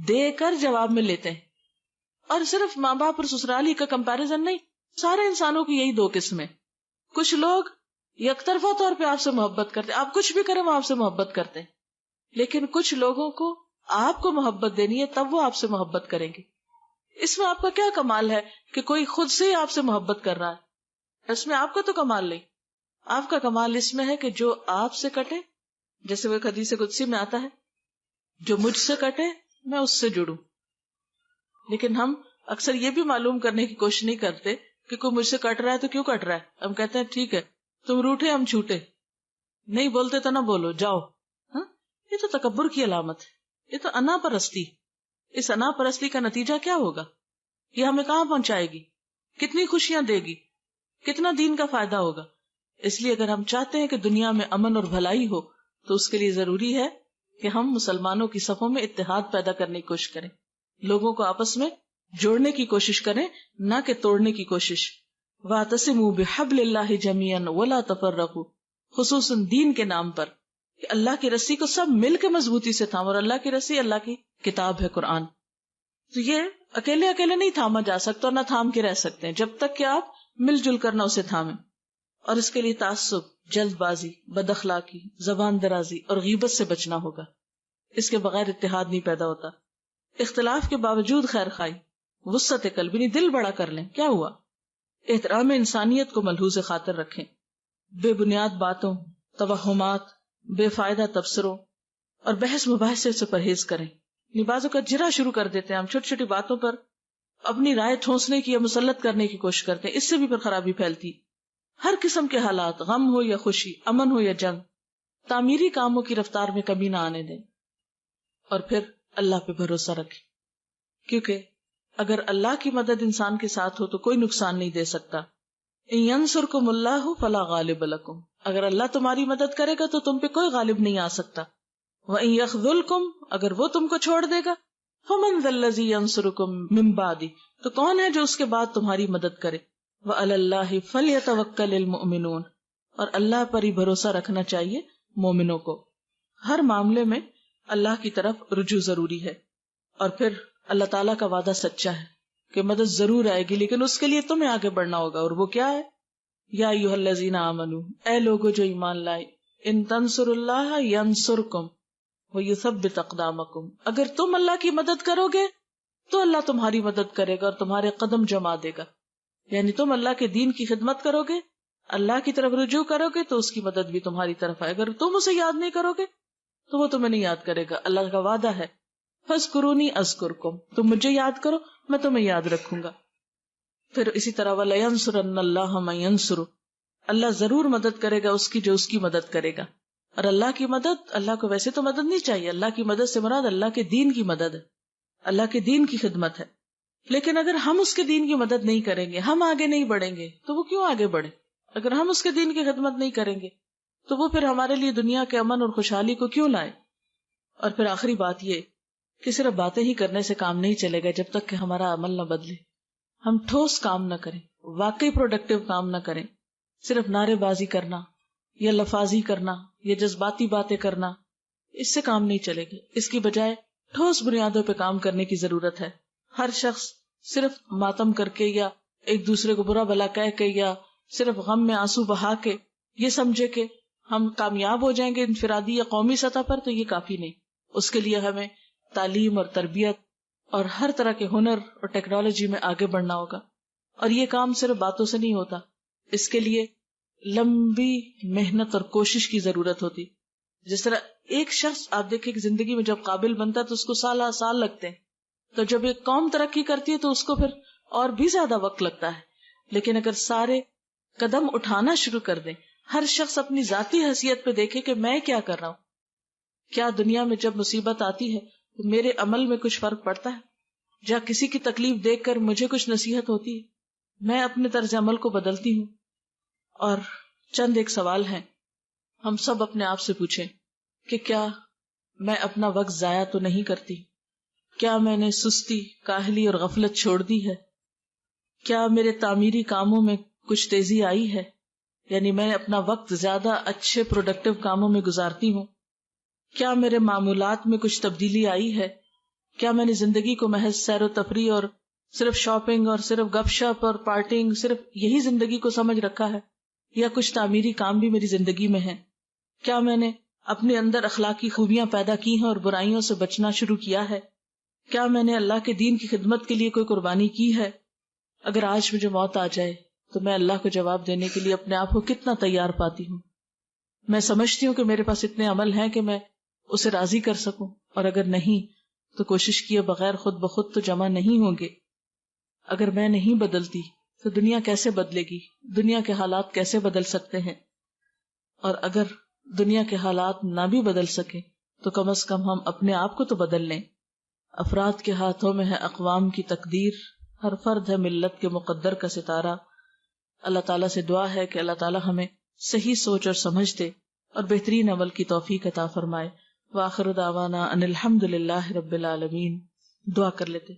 دے کر جواب میں لیتے ہیں۔ اور صرف ماں باپ اور سسرال ہی کا کمپیریزن نہیں، سارے انسانوں کی یہی دو قسمیں۔ کچھ لوگ یک طرفہ طور پہ آپ سے محبت کرتے، آپ کچھ بھی کریں وہ آپ سے محبت کرتے ہیں، لیکن کچھ لوگوں کو آپ کو محبت دینی ہے تب وہ آپ سے محبت کریں گے۔ اس میں آپ کا کیا کمال ہے کہ کوئی خود سے ہی آپ سے محبت کر رہا ہے، اس میں آپ کا تو کمال نہیں۔ آپ کا کمال اس میں ہے کہ جو آپ سے کٹے، جیسے وہ حدیث قدسی میں آتا ہے، جو مجھ سے کٹے میں اس سے جڑوں. لیکن ہم اکثر یہ بھی معلوم کرنے کی کوشش نہیں کرتے کہ کوئی مجھ سے کٹ رہا ہے تو کیوں کٹ رہا ہے. ہم کہتے ہیں ٹھیک ہے تم روٹھے ہم چھوٹے، نہیں بولتے تو نہ بولو، جاؤ. یہ تو تکبر کی علامت ہے، یہ تو انا پرستی. اس انا پرستی کا نتیجہ کیا ہوگا؟ یہ ہمیں کہاں پہنچائے گی؟ کتنی خوشیاں دے گی؟ کتنا دین کا فائدہ ہوگا؟ اس لیے اگر ہم چاہتے ہیں کہ دنیا میں امن اور بھلائی ہو تو اس کے لیے ضروری ہے کہ ہم مسلمانوں کی صفوں میں اتحاد پیدا کرنے کی کوشش کریں، لوگوں کو آپس میں جوڑنے کی کوشش کریں، نہ کہ توڑنے کی کوشش. وَاعْتَصِمُوا بِحَبْلِ اللَّهِ جَمِيعًا وَلَا تَفَرَّقُوا، خصوصاً دین کے نام پر کہ اللہ کی رسی کو سب مل کے مضبوطی سے تھام. اور اللہ کی رسی اللہ کی کتاب ہے، قرآن. تو یہ اکیلے اکیلے نہیں تھاما جا سکتا اور نہ تھام کے رہ سکتے ہیں جب تک کہ آپ مل جل کر نہ اسے تھامیں. اور اس کے لیے تعصب، جلد بازی، بد اخلاقی، زبان درازی اور غیبت سے بچنا ہوگا. اس کے بغیر اتحاد نہیں پیدا ہوتا. اختلاف کے باوجود خیر خواہی، وسعت قلب، یعنی دل بڑا کر لیں. کیا ہوا؟ احترام انسانیت کو ملحوظ خاطر رکھیں. بے بنیاد باتوں، توہمات، بے فائدہ تبصروں اور بحث مباحثے سے پرہیز کریں. بعضوں کا جرا شروع کر دیتے ہیں ہم چھوٹی چھوٹی باتوں پر اپنی رائے ٹھونسنے کی یا مسلط کرنے کی کوشش کرتے ہیں. اس سے بھی پھر خرابی پھیلتی. ہر قسم کے حالات، غم ہو یا خوشی، امن ہو یا جنگ، تعمیری کاموں کی رفتار میں کمی نہ آنے دیں. اور پھر اللہ پہ بھروسہ رکھیں، کیونکہ اگر اللہ کی مدد انسان کے ساتھ ہو تو کوئی نقصان نہیں دے سکتا. ان ینصرکم اللہ فلا غالب لکم، اگر اللہ تمہاری مدد کرے گا تو تم پہ کوئی غالب نہیں آ سکتا. وَإِن يَخْذُلْكُمْ، اگر وہ تم کو چھوڑ دے گا، فَمَنْ ذَا الَّذِي يَنصُرُكُمْ مِنْ بَعْدِهِ، تو کون ہے جو اس کے بعد تمہاری مدد کرے. وَعَلَى اللَّهِ فَلْيَتَوَكَّلِ الْمُؤْمِنُونَ، اور اللہ پر ہی بھروسہ رکھنا چاہیے مومنوں کو. ہر معاملے میں اللہ کی طرف رجوع ضروری ہے. اور پھر اللہ تعالیٰ کا وعدہ سچا ہے کہ مدد ضرور آئے گی، لیکن اس کے لیے تمہیں آگے بڑھنا ہوگا. اور وہ کیا ہے؟ یا ایھا الذین آمنوا، اے لوگو جو ایمان لائے، ان تنصروا اللہ ینصرکم وَيُثَبِّتْ أَقْدَامَكُمْ، اگر تم اللہ کی مدد کرو گے تو اللہ تمہاری مدد کرے گا اور تمہارے قدم جما دے گا. یعنی تم اللہ کے دین کی خدمت کرو گے، اللہ کی طرف رجوع کرو گے تو اس کی مدد بھی تمہاری طرف آئے. اگر تم اسے یاد نہیں کرو گے تو وہ تمہیں نہیں یاد کرے گا. اللہ کا وعدہ ہے فَاذْكُرُونِي أَذْكُرْكُمْ، تم مجھے یاد کرو میں تمہیں یاد رکھوں گا. پھر اسی طرح وَلَيَنْصُرَنَّ اللَّهَ مَن يَنْصُرُهُ، اللہ ضرور مدد کرے گا اس کی جو اس کی مدد کرے گا. اور اللہ کی مدد، اللہ کو ویسے تو مدد نہیں چاہیے، اللہ کی مدد سے مراد اللہ کے دین کی مدد ہے، اللہ کے دین کی خدمت ہے. لیکن اگر ہم اس کے دین کی مدد نہیں کریں گے، ہم آگے نہیں بڑھیں گے تو وہ کیوں آگے بڑھے؟ اگر ہم اس کے دین کی خدمت نہیں کریں گے تو وہ پھر ہمارے لیے دنیا کے امن اور خوشحالی کو کیوں لائے؟ اور پھر آخری بات یہ کہ صرف باتیں ہی کرنے سے کام نہیں چلے گا جب تک کہ ہمارا عمل نہ بدلے. ہم ٹھوس کام نہ کریں، واقعی پروڈکٹیو کام نہ کریں. صرف نعرے بازی کرنا یا لفاظی کرنا یا جذباتی باتیں کرنا، اس سے کام نہیں چلے گا. اس کی بجائے ٹھوس بنیادوں پہ کام کرنے کی ضرورت ہے. ہر شخص صرف ماتم کر کے یا ایک دوسرے کو برا بھلا کہہ کے یا صرف غم میں آنسو بہا کے یہ سمجھے کہ ہم کامیاب ہو جائیں گے انفرادی یا قومی سطح پر، تو یہ کافی نہیں. اس کے لیے ہمیں تعلیم اور تربیت اور ہر طرح کے ہنر اور ٹیکنالوجی میں آگے بڑھنا ہوگا. اور یہ کام صرف باتوں سے نہیں ہوتا، اس کے لیے لمبی محنت اور کوشش کی ضرورت ہوتی. جس طرح ایک شخص آپ دیکھیں کہ زندگی میں جب قابل بنتا ہے تو اس کو سال لگتے ہیں، تو جب ایک قوم ترقی کرتی ہے تو اس کو پھر اور بھی زیادہ وقت لگتا ہے. لیکن اگر سارے قدم اٹھانا شروع کر دیں، ہر شخص اپنی ذاتی حیثیت پہ دیکھے کہ میں کیا کر رہا ہوں، کیا دنیا میں جب مصیبت آتی ہے تو میرے عمل میں کچھ فرق پڑتا ہے، یا کسی کی تکلیف دیکھ کر مجھے کچھ نصیحت ہوتی ہے، میں اپنے طرز عمل کو بدلتی ہوں. اور چند ایک سوال ہیں، ہم سب اپنے آپ سے پوچھیں کہ کیا میں اپنا وقت ضائع تو نہیں کرتی؟ کیا میں نے سستی، کاہلی اور غفلت چھوڑ دی ہے؟ کیا میرے تعمیری کاموں میں کچھ تیزی آئی ہے؟ یعنی میں اپنا وقت زیادہ اچھے پروڈکٹیو کاموں میں گزارتی ہوں؟ کیا میرے معمولات میں کچھ تبدیلی آئی ہے؟ کیا میں نے زندگی کو محض سیر و تفریح اور صرف شاپنگ اور صرف گپ شپ اور پارٹنگ، صرف یہی زندگی کو سمجھ رکھا ہے، یا کچھ تعمیری کام بھی میری زندگی میں ہیں؟ کیا میں نے اپنے اندر اخلاقی خوبیاں پیدا کی ہیں اور برائیوں سے بچنا شروع کیا ہے؟ کیا میں نے اللہ کے دین کی خدمت کے لیے کوئی قربانی کی ہے؟ اگر آج مجھے موت آ جائے تو میں اللہ کو جواب دینے کے لیے اپنے آپ کو کتنا تیار پاتی ہوں. میں سمجھتی ہوں کہ میرے پاس اتنے عمل ہیں کہ میں اسے راضی کر سکوں، اور اگر نہیں تو کوشش کیے بغیر خود بخود تو جمع نہیں ہوں گے. اگر میں نہیں بدلتی تو دنیا کیسے بدلے گی؟ دنیا کے حالات کیسے بدل سکتے ہیں؟ اور اگر دنیا کے حالات نہ بھی بدل سکے تو کم از کم ہم اپنے آپ کو تو بدل لیں. افراد کے ہاتھوں میں ہے اقوام کی تقدیر، ہر فرد ہے ملت کے مقدر کا ستارہ. اللہ تعالیٰ سے دعا ہے کہ اللہ تعالیٰ ہمیں صحیح سوچ اور سمجھ دے اور بہترین عمل کی توفیق عطا فرمائے. وآخر دعوانا ان الحمد للہ رب العالمین. دعا کر لیتے.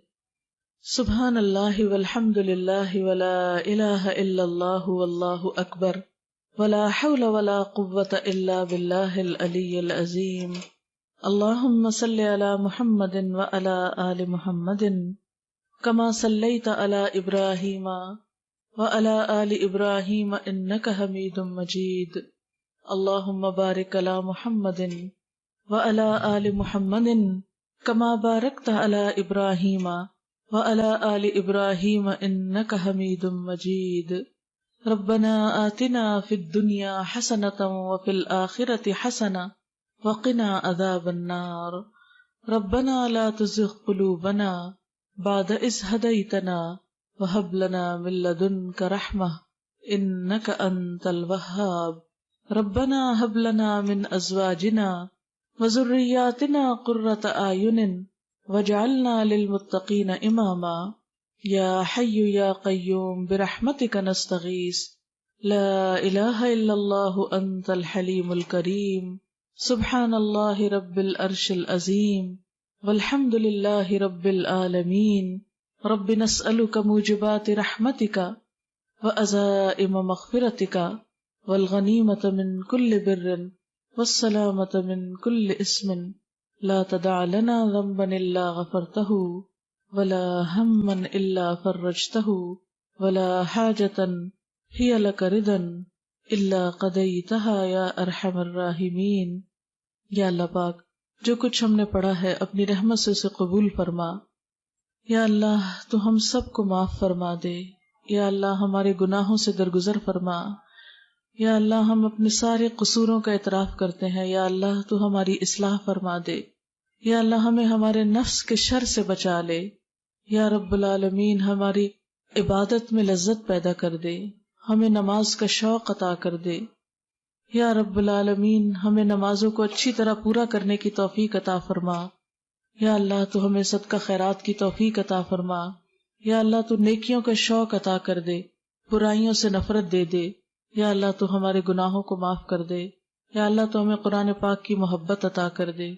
سبحان اللہ والحمد للہ ولا الہ الا اللہ واللہ اکبر ولا حول ولا قوة الا باللہ العلی العظیم. اللہم صل علی محمد وعلی آل محمد کما صلیت علی ابراہیم وعلی آل ابراہیم انک حمید مجید. اللہم بارک علی محمد وعلی آل محمد کما بارکت علی ابراہیم وعلی آل ابراہیم انک حمید مجید. ربنا آتنا فی الدنیا حسنۃ وفی الآخرۃ حسنۃ وقنا عذاب النار. ربنا لا تزغ قلوبنا بعد اذ ہدیتنا وہب لنا من لدنک رحمہ انک انت الوہاب. ربنا ہب لنا من ازواجنا وذریاتنا قرۃ اعین واجعلنا للمتقین اماما. یا حی یا قیوم برحمتک نستغیث. لا الہ الا اللہ انت الحلیم الکریم. سبحان اللہ رب العرش العظیم والحمد للہ رب العالمین. رب نسألک موجبات رحمتک وعزائم مغفرتک والغنیمۃ من کل بر والسلامۃ من کل اسم. لا تدع لنا ذنبا الا غفرتہ ولا ہما الا فرجتہ ولا حاجۃ ہی لک رضا الا قضیتہا یا ارحم الراحمین. یا اللہ پاک، جو کچھ ہم نے پڑھا ہے اپنی رحمت سے اسے قبول فرما. یا اللہ تو ہم سب کو معاف فرما دے. یا اللہ ہمارے گناہوں سے درگزر فرما. یا اللہ ہم اپنے سارے قصوروں کا اعتراف کرتے ہیں. یا اللہ تو ہماری اصلاح فرما دے. یا اللہ ہمیں ہمارے نفس کے شر سے بچا لے. یا رب العالمین ہماری عبادت میں لذت پیدا کر دے. ہمیں نماز کا شوق عطا کر دے. یا رب العالمین ہمیں نمازوں کو اچھی طرح پورا کرنے کی توفیق عطا فرما. یا اللہ تو ہمیں صدقہ خیرات کی توفیق عطا فرما. یا اللہ تو نیکیوں کا شوق عطا کر دے، برائیوں سے نفرت دے دے. یا اللہ تو ہمارے گناہوں کو معاف کر دے. یا اللہ تو ہمیں قرآن پاک کی محبت عطا کر دے.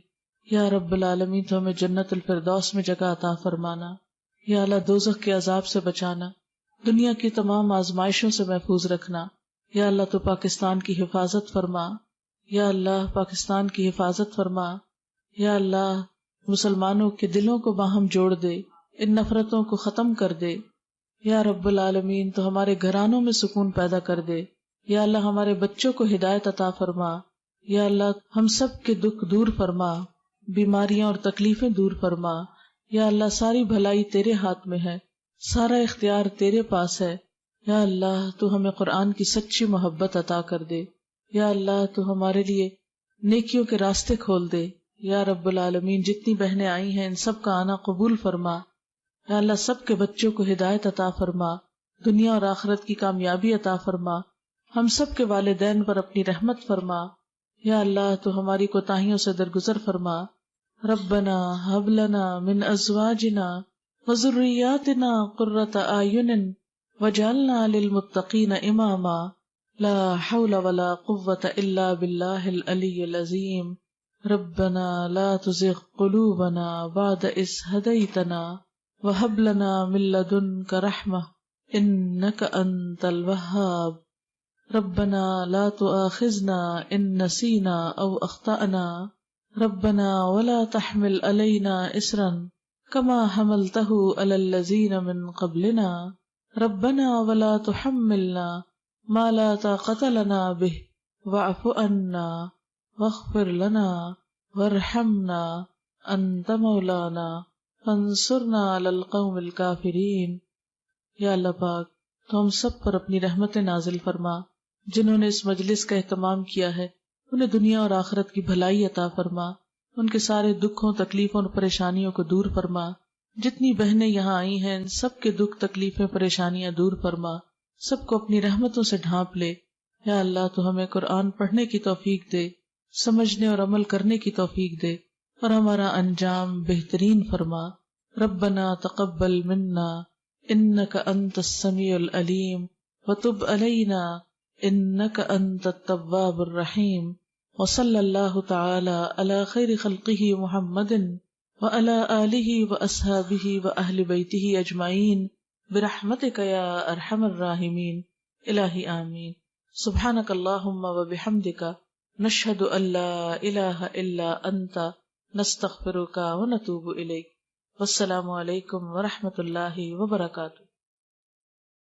یا رب العالمین تو ہمیں جنت الفردوس میں جگہ عطا فرمانا. یا اللہ دوزخ کے عذاب سے بچانا، دنیا کی تمام آزمائشوں سے محفوظ رکھنا. یا اللہ تو پاکستان کی حفاظت فرما. یا اللہ پاکستان کی حفاظت فرما. یا اللہ مسلمانوں کے دلوں کو باہم جوڑ دے، ان نفرتوں کو ختم کر دے. یا رب العالمین تو ہمارے گھرانوں میں سکون پیدا کر دے. یا اللہ ہمارے بچوں کو ہدایت عطا فرما. یا اللہ ہم سب کے دکھ دور فرما، بیماریاں اور تکلیفیں دور فرما. یا اللہ ساری بھلائی تیرے ہاتھ میں ہے، سارا اختیار تیرے پاس ہے. یا اللہ تو ہمیں قرآن کی سچی محبت عطا کر دے. یا اللہ تو ہمارے لیے نیکیوں کے راستے کھول دے. یا رب العالمین جتنی بہنیں آئی ہیں ان سب کا آنا قبول فرما. یا اللہ سب کے بچوں کو ہدایت عطا فرما، دنیا اور آخرت کی کامیابی عطا فرما. ہم سب کے والدین پر اپنی رحمت فرما. یا اللہ تو ہماری کوتاہیوں سے درگزر فرما. ربنا ہب لنا من ازواجنا وذریاتنا قرۃ اعین وجعلنا للمتقین اماما. لا حول ولا قوة الا باللہ العلی العظیم. ربنا لا تزغ قلوبنا بعد اذ ہدیتنا وہب لنا من لدنک رحمہ انک انت الوہاب. ربنا لا تؤاخذنا ان نسینا او اخطأنا. ربنا ولا تحمل علینا اصرا کما حملتہ علی الذین من قبلنا. ربنا ولا تحملنا ما لا طاقة لنا به واعف عنا واغفر لنا وارحمنا انت مولانا فانصرنا علی القوم الکافرین. یا اللہ پاک تو ہم سب پر اپنی رحمت نازل فرما۔ جنہوں نے اس مجلس کا اہتمام کیا ہے انہیں دنیا اور آخرت کی بھلائی عطا فرما، ان کے سارے دکھوں تکلیفوں اور پریشانیوں کو دور فرما۔ جتنی بہنیں یہاں آئی ہیں ان سب کے دکھ تکلیفیں پریشانیاں دور فرما، سب کو اپنی رحمتوں سے ڈھانپ لے۔ یا اللہ تو ہمیں قرآن پڑھنے کی توفیق دے، سمجھنے اور عمل کرنے کی توفیق دے، اور ہمارا انجام بہترین فرما۔ ربنا تقبل منا انک انت السمیع العلیم وتب علینا انک انت التواب الرحیم، وصلی اللہ تعالی علی خیر خلقہ محمد وعلی آلہ واصحابہ واہل بیتہ اجمعین برحمتک یا ارحم الراحمین۔ الہی آمین۔ سبحانک اللہم وبحمدک نشہد ان لا الہ الا انت نستغفرک ونتوب الیک۔ والسلام علیکم ورحمۃ اللہ وبرکاتہ۔